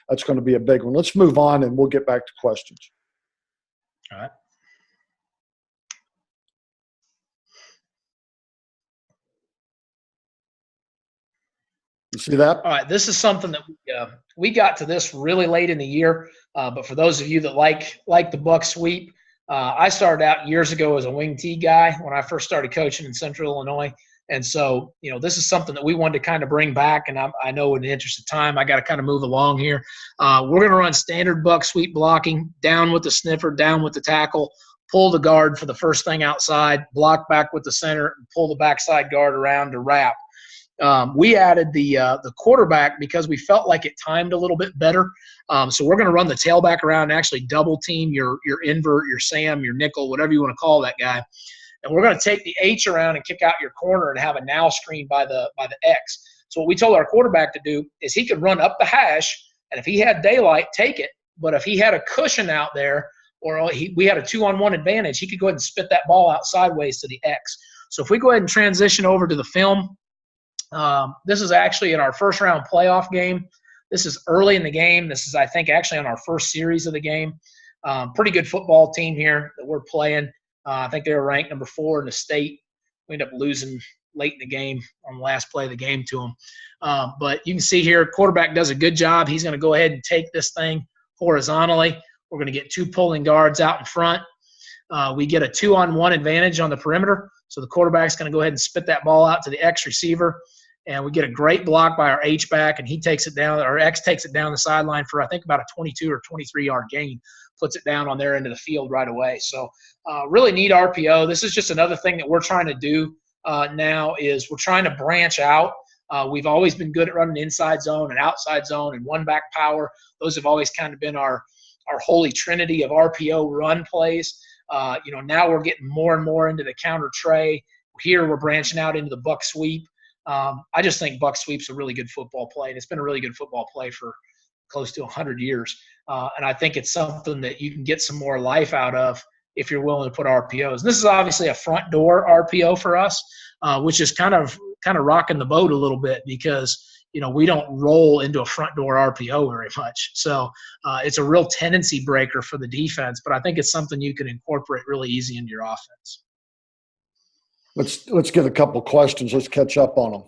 that's going to be a big one. Let's move on, and we'll get back to questions. All right. You see that? All right, this is something that we got to this really late in the year, but for those of you that like the buck sweep, I started out years ago as a wing T guy when I first started coaching in Central Illinois. And so, this is something that we wanted to kind of bring back. And I know in the interest of time, I got to kind of move along here. We're going to run standard buck sweep blocking, down with the sniffer, down with the tackle, pull the guard for the first thing outside, block back with the center, and pull the backside guard around to wrap. We added the quarterback because we felt like it timed a little bit better. So we're going to run the tailback around and actually double team your invert, your Sam, your nickel, whatever you want to call that guy. And we're going to take the H around and kick out your corner and have a now screen by the X. So what we told our quarterback to do is he could run up the hash, and if he had daylight, take it. But if he had a cushion out there or we had a 2-on-1 advantage, he could go ahead and spit that ball out sideways to the X. So if we go ahead and transition over to the film, this is actually in our first round playoff game. This is early in the game. This is, I think, actually on our first series of the game. Pretty good football team here that we're playing. I think they were ranked number 4 in the state. We ended up losing late in the game on the last play of the game to them. But you can see here, quarterback does a good job. He's going to go ahead and take this thing horizontally. We're going to get 2 pulling guards out in front. We get a 2-on-1 advantage on the perimeter. So the quarterback's going to go ahead and spit that ball out to the X receiver. And we get a great block by our H back, and he takes it down. Our X takes it down the sideline for, I think, about a 22 or 23-yard gain, puts it down on their end of the field right away. So really neat RPO. This is just another thing that we're trying to do now is we're trying to branch out. We've always been good at running inside zone and outside zone and one-back power. Those have always kind of been our holy trinity of RPO run plays. Now we're getting more and more into the counter tray. Here we're branching out into the buck sweep. I just think buck sweep's a really good football play, and it's been a really good football play for close to 100 years. And I think it's something that you can get some more life out of if you're willing to put RPOs. And this is obviously a front door RPO for us, which is kind of rocking the boat a little bit because, we don't roll into a front door RPO very much. So it's a real tendency breaker for the defense, but I think it's something you can incorporate really easy into your offense. Let's get a couple questions. Let's catch up on them.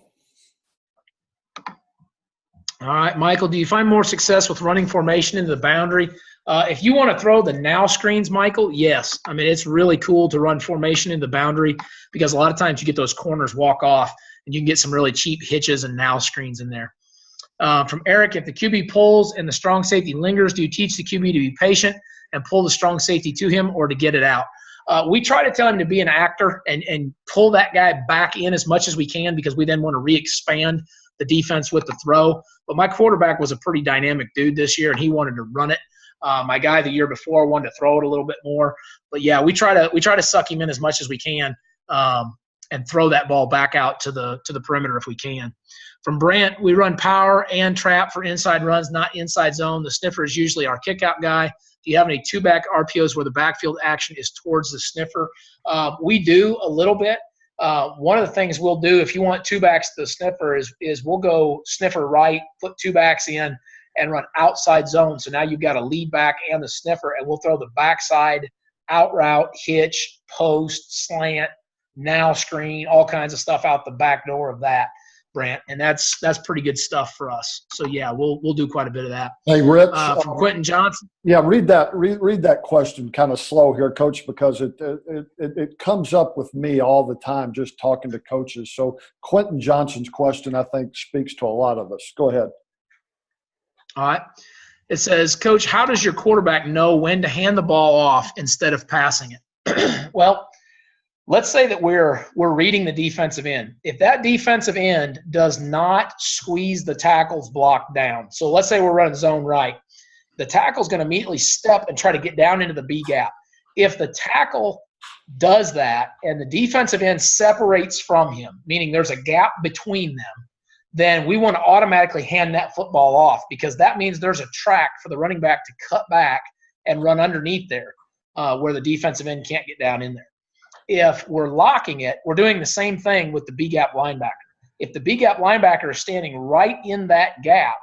All right, Michael, do you find more success with running formation into the boundary? If you want to throw the now screens, Michael, yes. I mean, it's really cool to run formation in the boundary because a lot of times you get those corners walk off and you can get some really cheap hitches and now screens in there. From Eric, if the QB pulls and the strong safety lingers, do you teach the QB to be patient and pull the strong safety to him or to get it out? We try to tell him to be an actor and pull that guy back in as much as we can because we then want to re-expand the defense with the throw. But my quarterback was a pretty dynamic dude this year, and he wanted to run it. My guy the year before wanted to throw it a little bit more. But, yeah, we try to suck him in as much as we can and throw that ball back out to the perimeter if we can. From Brant, we run power and trap for inside runs, not inside zone. The sniffer is usually our kick-out guy. Do you have any two-back RPOs where the backfield action is towards the sniffer? We do a little bit. One of the things we'll do if you want two backs to the sniffer is we'll go sniffer right, put two backs in, and run outside zone. So now you've got a lead back and the sniffer, and we'll throw the backside out route, hitch, post, slant, now screen, all kinds of stuff out the back door of that, Brant, and that's pretty good stuff for us. So yeah, we'll do quite a bit of that. Hey, Rich, from Quentin Johnson. Yeah, read that question kind of slow here, Coach, because it comes up with me all the time just talking to coaches. So Quentin Johnson's question, I think, speaks to a lot of us. Go ahead. All right. It says, Coach, how does your quarterback know when to hand the ball off instead of passing it? Well, let's say that we're reading the defensive end. If that defensive end does not squeeze the tackle's block down, so let's say we're running zone right, the tackle's going to immediately step and try to get down into the B gap. If the tackle does that and the defensive end separates from him, meaning there's a gap between them, then we want to automatically hand that football off, because that means there's a track for the running back to cut back and run underneath there where the defensive end can't get down in there. If we're locking it, we're doing the same thing with the B-gap linebacker. If the B-gap linebacker is standing right in that gap,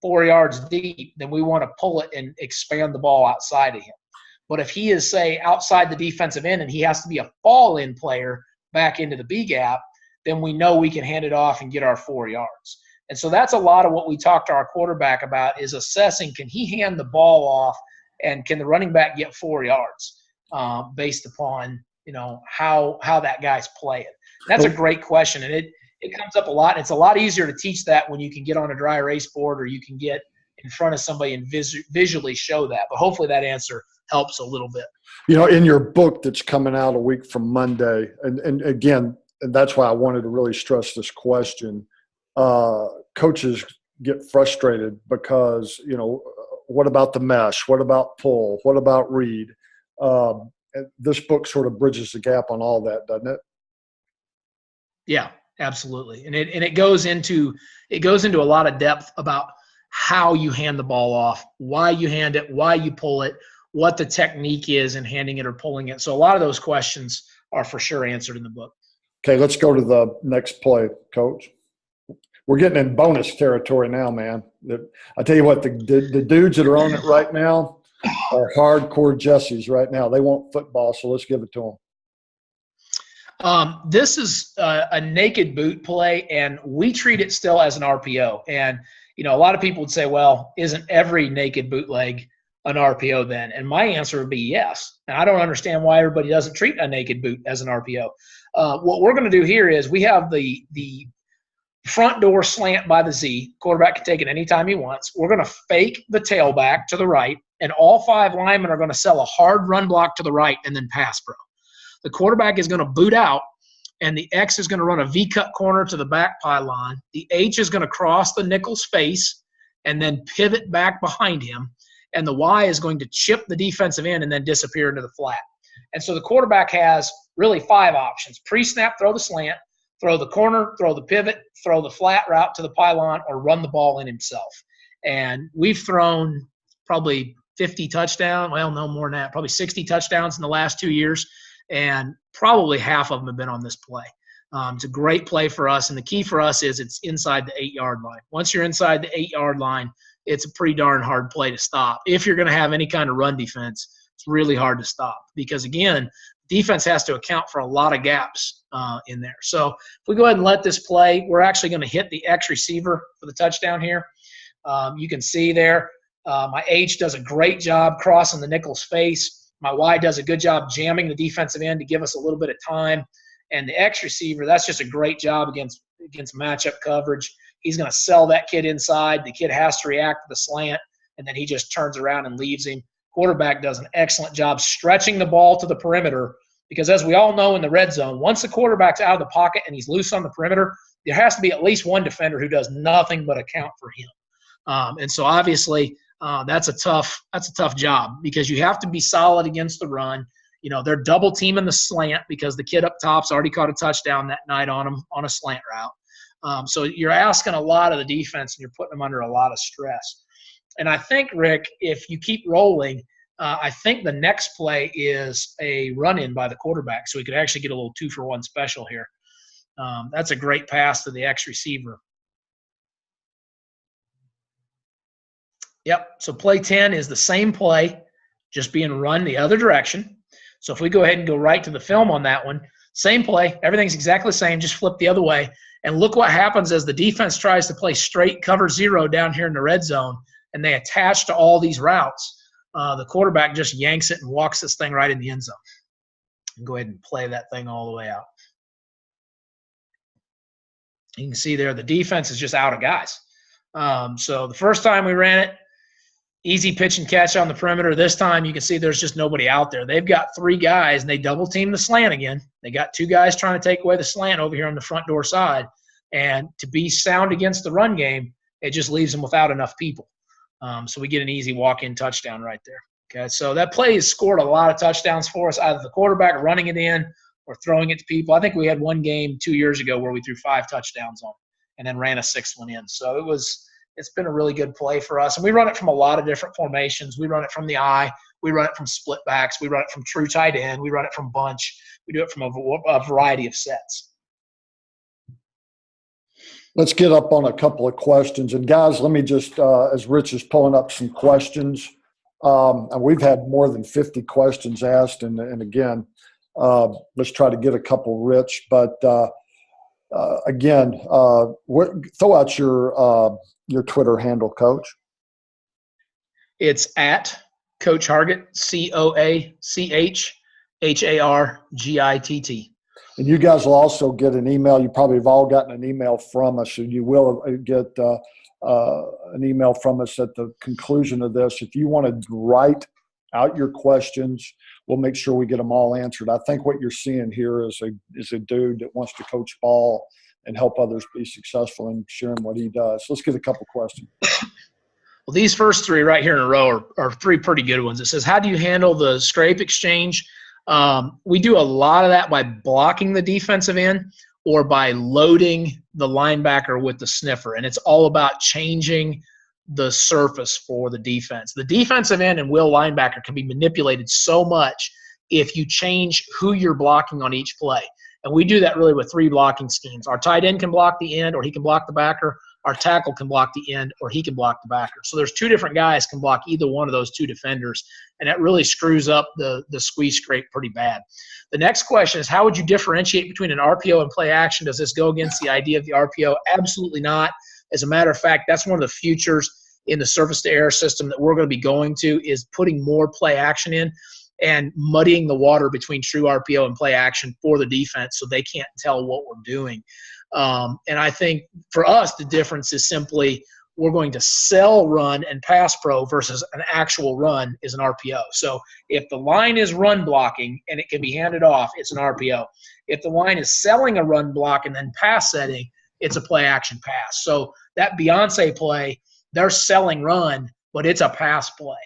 4 yards deep, then we want to pull it and expand the ball outside of him. But if he is, say, outside the defensive end and he has to be a fall-in player back into the B-gap, then we know we can hand it off and get our 4 yards. And so that's a lot of what we talk to our quarterback about, is assessing, can he hand the ball off and can the running back get 4 yards based upon, how that guy's playing. That's a great question, and it comes up a lot. And it's a lot easier to teach that when you can get on a dry erase board or you can get in front of somebody and visually show that. But hopefully that answer helps a little bit. In your book that's coming out a week from Monday, and again, and that's why I wanted to really stress this question, coaches get frustrated because, what about the mesh? What about pull? What about read? And this book sort of bridges the gap on all that, doesn't it? Yeah, absolutely. And it goes into a lot of depth about how you hand the ball off, why you hand it, why you pull it, what the technique is in handing it or pulling it. So a lot of those questions are for sure answered in the book. Okay, let's go to the next play, Coach. We're getting in bonus territory now, man. I tell you what, the dudes that are on it right now are hardcore Jessies right now. They want football, so let's give it to them. This is a naked boot play, and we treat it still as an RPO. And, a lot of people would say, well, isn't every naked bootleg an RPO then? And my answer would be yes. And I don't understand why everybody doesn't treat a naked boot as an RPO. What we're going to do here is we have the front door slant by the Z. Quarterback can take it anytime he wants. We're going to fake the tailback to the right, and all 5 linemen are going to sell a hard run block to the right and then pass pro. The quarterback is going to boot out, and the X is going to run a V-cut corner to the back pylon. The H is going to cross the nickel's face and then pivot back behind him, and the Y is going to chip the defensive end and then disappear into the flat. And so the quarterback has really 5 options: pre-snap, throw the slant, throw the corner, throw the pivot, throw the flat route to the pylon, or run the ball in himself. And we've thrown probably 50 touchdowns, well, no more than that, probably 60 touchdowns in the last 2 years, and probably half of them have been on this play. It's a great play for us, and the key for us is it's inside the 8-yard line. Once you're inside the 8-yard line, it's a pretty darn hard play to stop. If you're going to have any kind of run defense, it's really hard to stop because, again, defense has to account for a lot of gaps in there. So if we go ahead and let this play, we're actually going to hit the X receiver for the touchdown here. You can see there my H does a great job crossing the nickel's face. My Y does a good job jamming the defensive end to give us a little bit of time. And the X receiver, that's just a great job against matchup coverage. He's going to sell that kid inside. The kid has to react to the slant, and then he just turns around and leaves him. Quarterback does an excellent job stretching the ball to the perimeter because, as we all know in the red zone, once the quarterback's out of the pocket and he's loose on the perimeter, there has to be at least one defender who does nothing but account for him. And so obviously that's a tough job because you have to be solid against the run. They're double teaming the slant because the kid up top's already caught a touchdown that night on him on a slant route. So you're asking a lot of the defense and you're putting them under a lot of stress. And I think, Rick, if you keep rolling, I think the next play is a run-in by the quarterback, so we could actually get a little 2-for-1 special here. That's a great pass to the X receiver. Yep, so play 10 is the same play, just being run the other direction. So if we go ahead and go right to the film on that one, same play, everything's exactly the same, just flip the other way. And look what happens as the defense tries to play straight cover 0 down here in the red zone, and they attach to all these routes. The quarterback just yanks it and walks this thing right in the end zone. And go ahead and play that thing all the way out. You can see there the defense is just out of guys. So the first time we ran it, easy pitch and catch on the perimeter. This time you can see there's just nobody out there. They've got 3 guys, and they double-team the slant again. They got 2 guys trying to take away the slant over here on the front door side. And to be sound against the run game, it just leaves them without enough people. So we get an easy walk-in touchdown right there. Okay, so that play has scored a lot of touchdowns for us, either the quarterback running it in or throwing it to people. I think we had one game 2 years ago where we threw 5 touchdowns on and then ran a sixth one in. So it's been a really good play for us. And we run it from a lot of different formations. We run it from the I. We run it from split backs. We run it from true tight end. We run it from bunch. We do it from a variety of sets. Let's get up on a couple of questions. And guys, let me just, as Rich is pulling up some questions, and we've had more than 50 questions asked. And again, let's try to get a couple, Rich. But again, throw out your Twitter handle, Coach. It's at Coach Hargitt, CoachHargitt. And you guys will also get an email. You probably have all gotten an email from us, and you will get an email from us at the conclusion of this. If you want to write out your questions, we'll make sure we get them all answered. I think what you're seeing here is a dude that wants to coach ball and help others be successful and sharing what he does. Let's get a couple questions. Well, these first three right here in a row are three pretty good ones. It says, how do you handle the scrape exchange? We do a lot of that by blocking the defensive end or by loading the linebacker with the sniffer. And it's all about changing the surface for the defense. The defensive end and will linebacker can be manipulated so much if you change who you're blocking on each play. And we do that really with three blocking schemes. Our tight end can block the end, or he can block the backer. Our tackle can block the end, or he can block the backer. So there's two different guys can block either one of those two defenders, and that really screws up the squeeze scrape pretty bad. The next question is, how would you differentiate between an RPO and play action? Does this go against the idea of the RPO? Absolutely not. As a matter of fact, that's one of the futures in the surface-to-air system that we're going to be going to, is putting more play action in and muddying the water between true RPO and play action for the defense so they can't tell what we're doing. And I think for us, the difference is simply we're going to sell run and pass pro versus an actual run is an RPO. So if the line is run blocking and it can be handed off, it's an RPO. If the line is selling a run block and then pass setting, it's a play action pass. So that Beyonce play, they're selling run, but it's a pass play.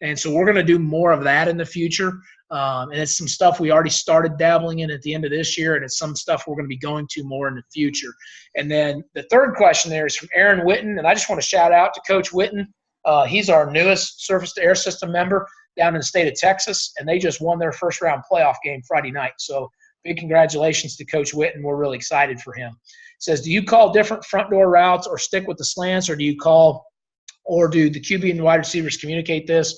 And so we're going to do more of that in the future. And it's some stuff we already started dabbling in at the end of this year, and it's some stuff we're going to be going to more in the future. And then the third question there is from Aaron Witten, and I just want to shout out to Coach Witten. He's our newest surface-to-air system member down in the state of Texas, and they just won their first-round playoff game Friday night. So big congratulations to Coach Witten. We're really excited for him. It says, do you call different front door routes or stick with the slants, or do the QB and wide receivers communicate this?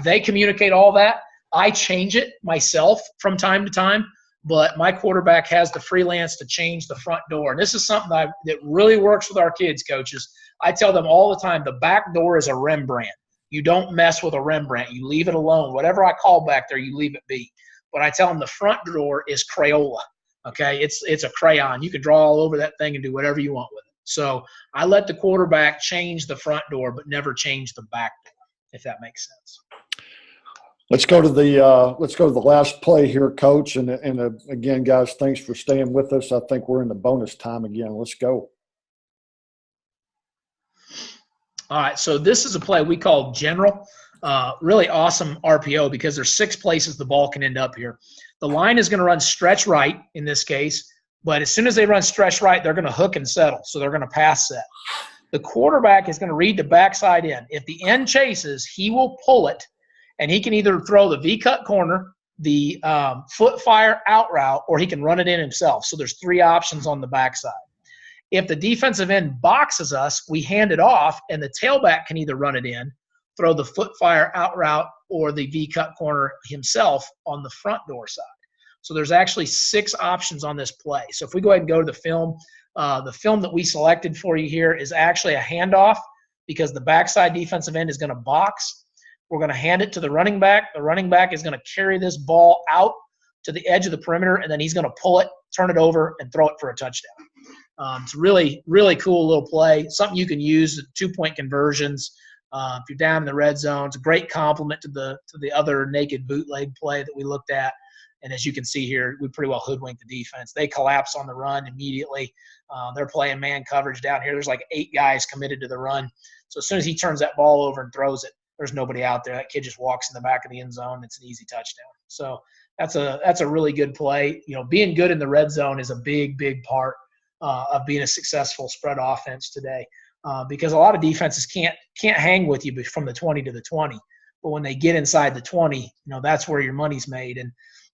They communicate all that. I change it myself from time to time, but my quarterback has the freelance to change the front door. And this is something that really works with our kids, coaches. I tell them all the time, the back door is a Rembrandt. You don't mess with a Rembrandt. You leave it alone. Whatever I call back there, you leave it be. But I tell them the front door is Crayola. Okay, it's a crayon. You can draw all over that thing and do whatever you want with it. So I let the quarterback change the front door, but never change the back door, if that makes sense. Let's go to the last play here, Coach. And again, guys, thanks for staying with us. I think we're in the bonus time again. Let's go. All right, so this is a play we call general. Really awesome RPO because there's 6 places the ball can end up here. The line is going to run stretch right in this case, but as soon as they run stretch right, they're going to hook and settle, so they're going to pass set. The quarterback is going to read the backside end. If the end chases, he will pull it, and he can either throw the V-cut corner, the foot fire out route, or he can run it in himself. So there's 3 options on the backside. If the defensive end boxes us, we hand it off, and the tailback can either run it in, throw the foot fire out route, or the V-cut corner himself on the front door side. So there's actually 6 options on this play. So if we go ahead and go to the film that we selected for you here is actually a handoff because the backside defensive end is going to box. We're going to hand it to the running back. The running back is going to carry this ball out to the edge of the perimeter, and then he's going to pull it, turn it over, and throw it for a touchdown. It's really, really cool little play, something you can use, 2-point conversions. If you're down in the red zone, it's a great complement to the other naked bootleg play that we looked at. And as you can see here, we pretty well hoodwinked the defense. They collapse on the run immediately. They're playing man coverage down here. There's like 8 guys committed to the run. So as soon as he turns that ball over and throws it, there's nobody out there. That kid just walks in the back of the end zone. It's an easy touchdown. So that's a really good play. You know, being good in the red zone is a big, big part of being a successful spread offense today. Because a lot of defenses can't hang with you from the 20 to the 20. But when they get inside the 20, that's where your money's made. And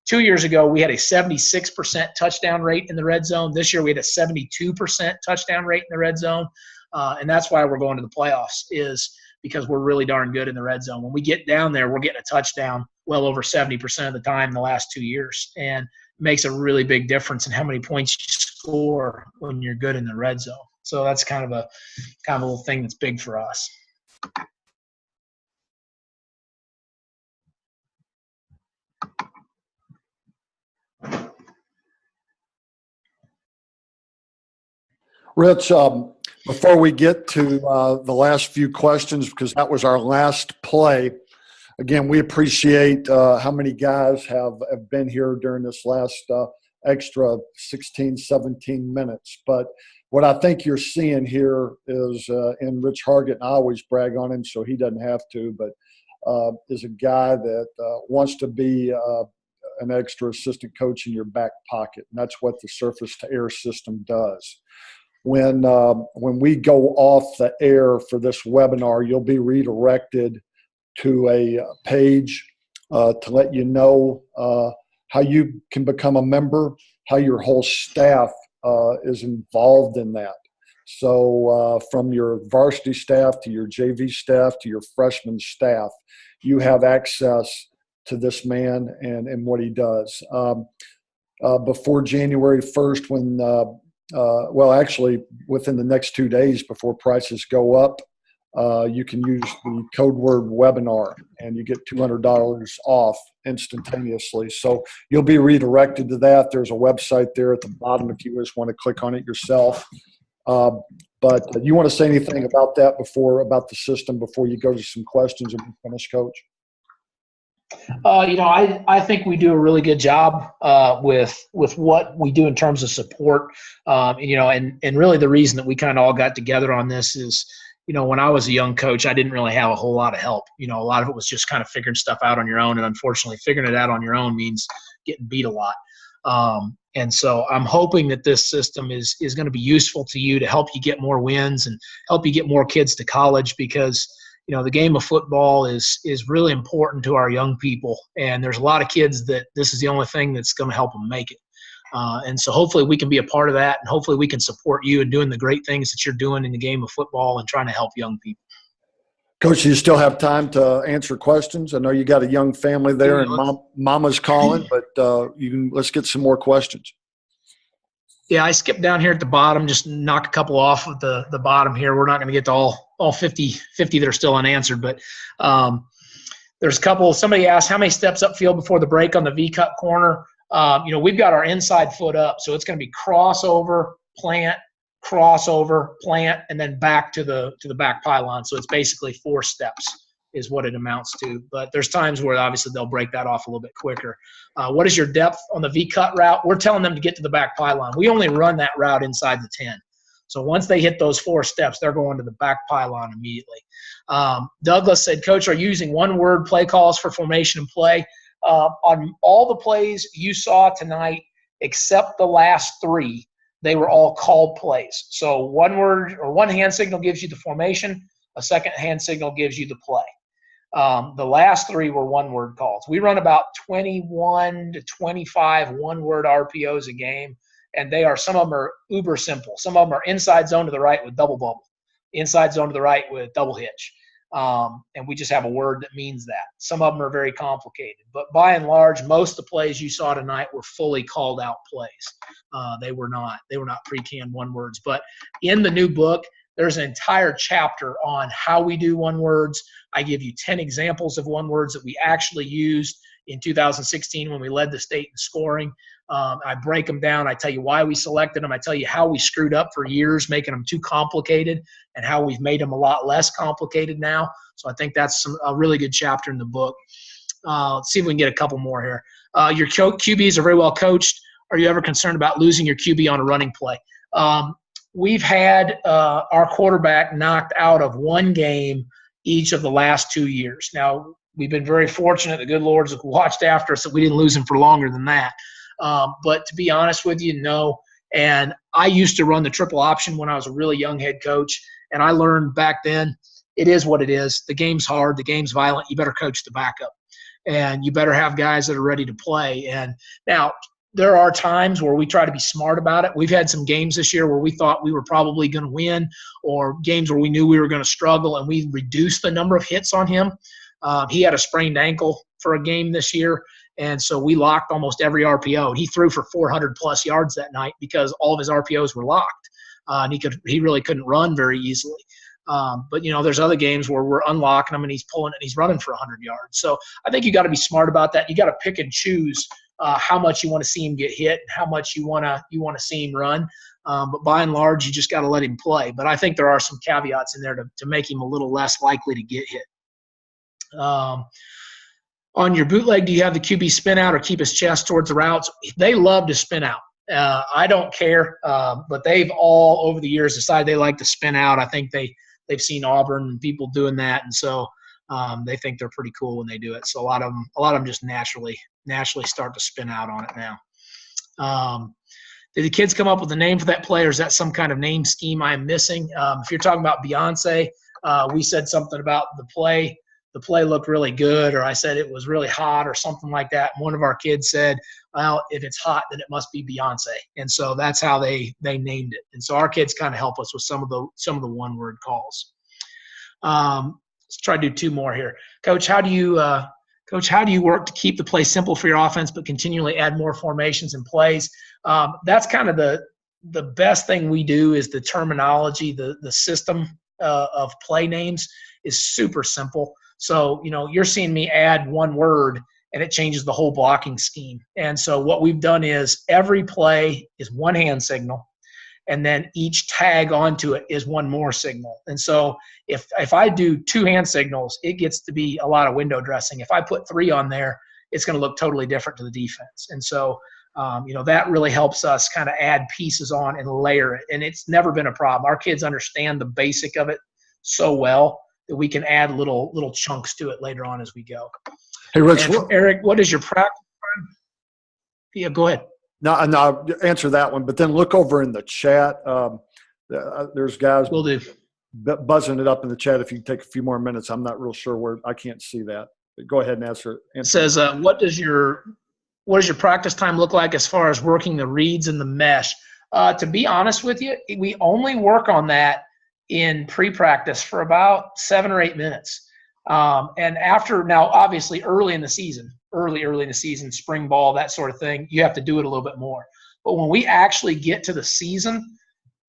2 years ago, we had a 76% touchdown rate in the red zone. This year, we had a 72% touchdown rate in the red zone. And that's why we're going to the playoffs, is because we're really darn good in the red zone. When we get down there, we're getting a touchdown well over 70% of the time in the last 2 years. And it makes a really big difference in how many points you score when you're good in the red zone. So that's kind of a little thing that's big for us. Rich, before we get to the last few questions, because that was our last play, again, we appreciate how many guys have been here during this last extra 16, 17 minutes. But what I think you're seeing here is, and Rich Hargitt, and I always brag on him so he doesn't have to, but is a guy that wants to be an extra assistant coach in your back pocket. And that's what the surface-to-air system does. When we go off the air for this webinar, you'll be redirected to a page to let you know how you can become a member, how your whole staff is involved in that. So from your varsity staff to your JV staff to your freshman staff, you have access to this man and what he does. Before January 1st, when actually within the next 2 days before prices go up, you can use the code word webinar and you get $200 off instantaneously. So you'll be redirected to that. There's a website there at the bottom if you just want to click on it yourself. But you want to say anything about that about the system before you go to some questions and finish, Coach? I think we do a really good job with what we do in terms of support. And really the reason that we kind of all got together on this is, when I was a young coach, I didn't really have a whole lot of help. A lot of it was just kind of figuring stuff out on your own. And unfortunately, figuring it out on your own means getting beat a lot. And so I'm hoping that this system is going to be useful to you to help you get more wins and help you get more kids to college, because the game of football is really important to our young people. And there's a lot of kids that this is the only thing that's going to help them make it. And so hopefully we can be a part of that, and hopefully we can support you in doing the great things that you're doing in the game of football and trying to help young people. Coach, you still have time to answer questions? I know you got a young family there and mama's calling, but let's get some more questions. Yeah, I skipped down here at the bottom, just knock a couple off of the bottom here. We're not going to get to all 50 that are still unanswered, but there's a couple. Somebody asked how many steps upfield before the break on the V-cut corner. We've got our inside foot up, so it's going to be crossover, plant, and then back to the back pylon. So it's basically 4 steps is what it amounts to. But there's times where obviously they'll break that off a little bit quicker. What is your depth on the V-cut route? We're telling them to get to the back pylon. We only run that route inside the 10. So once they hit those 4 steps, they're going to the back pylon immediately. Douglas said, Coach, are you using one-word play calls for formation and play? On all the plays you saw tonight, except the last 3, they were all called plays. So one word or one hand signal gives you the formation. A second hand signal gives you the play. The last 3 were one-word calls. We run about 21 to 25 one-word RPOs a game, and some of them are uber simple. Some of them are inside zone to the right with double bubble, inside zone to the right with double hitch. And we just have a word that means that. Some of them are very complicated. But by and large, most of the plays you saw tonight were fully called out plays. They were not pre-canned one words. But in the new book, there's an entire chapter on how we do one words. I give you 10 examples of one words that we actually used in 2016 when we led the state in scoring. I break them down. I tell you why we selected them. I tell you how we screwed up for years, making them too complicated, and how we've made them a lot less complicated now. So I think that's a really good chapter in the book. Let's see if we can get a couple more here. Your QBs are very well coached. Are you ever concerned about losing your QB on a running play? We've had our quarterback knocked out of one game each of the last 2 years. Now, we've been very fortunate. The good Lord's watched after us that we didn't lose him for longer than that. But to be honest with you, no, And I used to run the triple option when I was a really young head coach. And I learned back then, it is what it is. The game's hard. The game's violent. You better coach the backup. And you better have guys that are ready to play. And now there are times where we try to be smart about it. We've had some games this year where we thought we were probably going to win, or games where we knew we were going to struggle, and we reduced the number of hits on him. He had a sprained ankle for a game this year, and so we locked almost every RPO. And he threw for 400-plus yards that night because all of his RPOs were locked. And he really couldn't run very easily. But, there's other games where we're unlocking him and he's pulling it and he's running for 100 yards. So I think you got to be smart about that. You got to pick and choose how much you want to see him get hit and how much you want to see him run. But by and large, you just got to let him play. But I think there are some caveats in there to make him a little less likely to get hit. On your bootleg, do you have the QB spin out or keep his chest towards the routes? They love to spin out. I don't care, but they've all over the years decided they like to spin out. I think they've seen Auburn and people doing that, and so they think they're pretty cool when they do it. So a lot of them just naturally start to spin out on it now. Did the kids come up with a name for that play, or is that some kind of name scheme I'm missing? If you're talking about Beyonce, we said something about the play. The play looked really good, or I said it was really hot or something like that. And one of our kids said, well, if it's hot, then it must be Beyonce. And so that's how they named it. And so our kids kind of help us with some of the one-word calls. Let's try to do two more here. Coach, how do you work to keep the play simple for your offense but continually add more formations and plays? That's kind of the best thing we do is the terminology, the system of play names is super simple. So, you're seeing me add one word and it changes the whole blocking scheme. And so what we've done is every play is one hand signal, and then each tag onto it is one more signal. And so if I do two hand signals, it gets to be a lot of window dressing. If I put three on there, it's going to look totally different to the defense. And so, that really helps us kind of add pieces on and layer it. And it's never been a problem. Our kids understand the basic of it so well that we can add little chunks to it later on as we go. Hey, Rich. Eric, what is your practice time? Yeah, go ahead. No, answer that one. But then look over in the chat. There's guys Will do. Buzzing it up in the chat. If you can take a few more minutes, I'm not real sure where I can't see that. But go ahead and answer. It says, what does your practice time look like as far as working the reads and the mesh? To be honest with you, we only work on that in pre-practice for about 7 or 8 minutes. And after, now obviously early in the season, spring ball, that sort of thing, you have to do it a little bit more. But when we actually get to the season,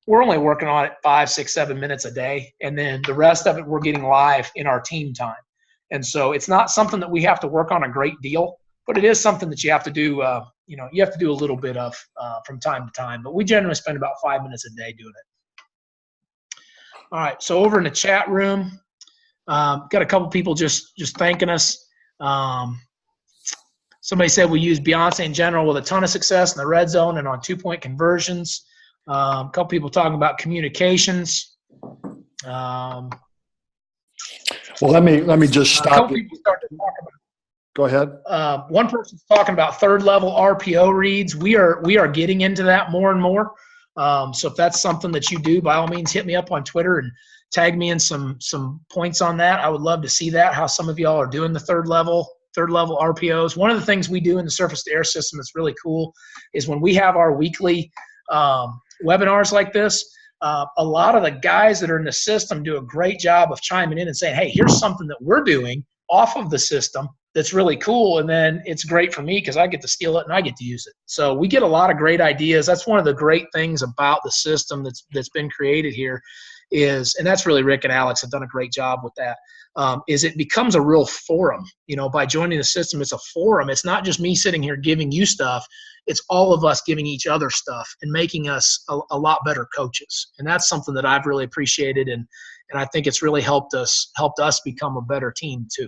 we're only working on it 5, 6, 7 minutes a day. And then the rest of it, we're getting live in our team time. And so it's not something that we have to work on a great deal, but it is something that you have to do, you have to do a little bit of from time to time. But we generally spend about 5 minutes a day doing it. All right, so over in the chat room, got a couple people just thanking us. Somebody said we use Beyonce in general with a ton of success in the red zone and on 2-point conversions. A couple people talking about communications. Well, let me just stop. A couple people started to talk about. Go ahead. One person's talking about third-level RPO reads. We are getting into that more and more. So if that's something that you do, by all means, hit me up on Twitter and tag me in some points on that. I would love to see that, how some of y'all are doing the third level RPOs. One of the things we do in the surface to air system that's really cool is when we have our weekly webinars like this, a lot of the guys that are in the system do a great job of chiming in and saying, hey, here's something that we're doing off of the system that's really cool, and then it's great for me because I get to steal it and I get to use it. So we get a lot of great ideas. That's one of the great things about the system that's been created here is, and that's really Rick and Alex have done a great job with that, is it becomes a real forum. By joining the system, it's a forum. It's not just me sitting here giving you stuff. It's all of us giving each other stuff and making us a lot better coaches. And that's something that I've really appreciated, and I think it's really helped us become a better team too.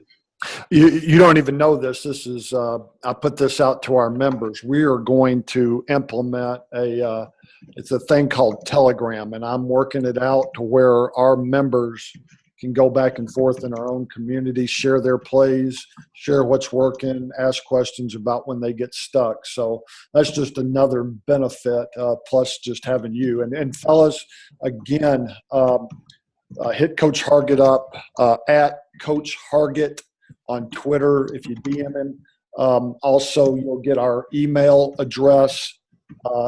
You don't even know this. This is I put this out to our members. We are going to implement it's a thing called Telegram, and I'm working it out to where our members can go back and forth in our own community, share their plays, share what's working, ask questions about when they get stuck. So that's just another benefit, plus just having you. And fellas, again, hit Coach Hargitt up at Coach Hargitt on Twitter if you DM him. Also, you'll get our email address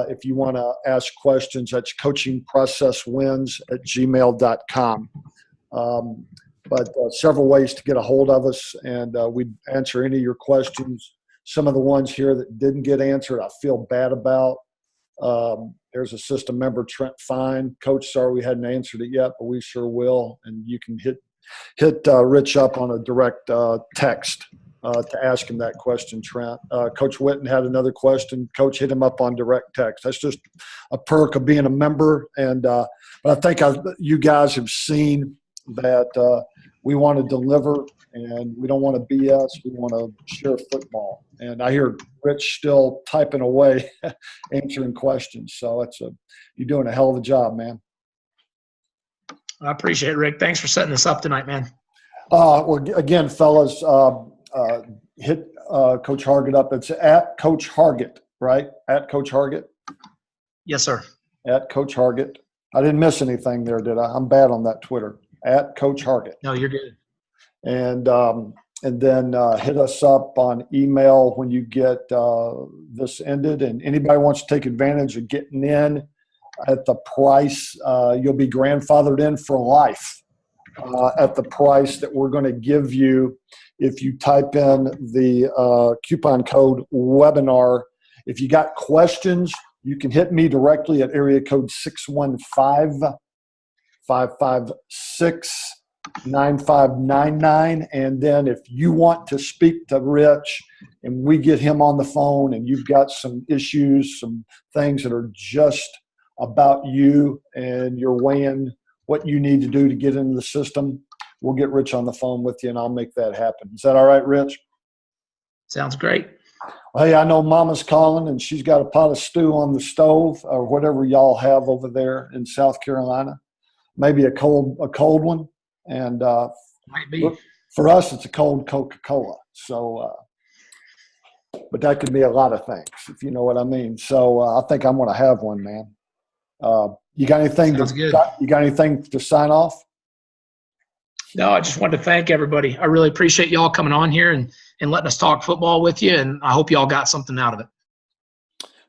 if you want to ask questions. That's coachingprocesswins@gmail.com. But several ways to get a hold of us, and we answer any of your questions. Some of the ones here that didn't get answered, I feel bad about. There's a system member, Trent Fine. Coach, sorry we hadn't answered it yet, but we sure will. And you can hit Rich up on a direct text to ask him that question, Trent. Coach Witten had another question. Coach, hit him up on direct text. That's just a perk of being a member. And but I think you guys have seen that we want to deliver, and we don't want to BS. We want to share football. And I hear Rich still typing away, answering questions. So you're doing a hell of a job, man. I appreciate it, Rick. Thanks for setting this up tonight, man. Well, again, fellas, hit Coach Hargitt up. It's at Coach Hargitt, right? At Coach Hargitt? Yes, sir. At Coach Hargitt. I didn't miss anything there, did I? I'm bad on that Twitter. At Coach Hargitt. No, you're good. And then hit us up on email when you get this ended. And anybody wants to take advantage of getting in at the price, you'll be grandfathered in for life at the price that we're going to give you if you type in the coupon code webinar. If you got questions, you can hit me directly at area code 615-556-9599. And then if you want to speak to Rich and we get him on the phone and you've got some issues, some things that are just about you and you're weighing what you need to do to get into the system, we'll get Rich on the phone with you and I'll make that happen. Is that all right, Rich? Sounds great. Well, hey, I know Mama's calling and she's got a pot of stew on the stove or whatever y'all have over there in South Carolina. Maybe a cold one. And might be. For us, it's a cold Coca-Cola. So, but that could be a lot of things, if you know what I mean. So I think I'm going to have one, man. You got anything? You got anything to sign off? No, I just wanted to thank everybody. I really appreciate y'all coming on here and letting us talk football with you, and I hope y'all got something out of it.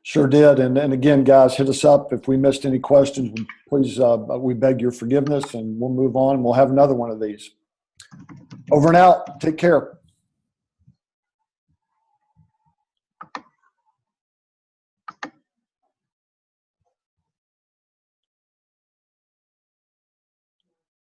Sure did. And again, guys, hit us up if we missed any questions. Please, we beg your forgiveness, and we'll move on, and we'll have another one of these. Over and out. Take care.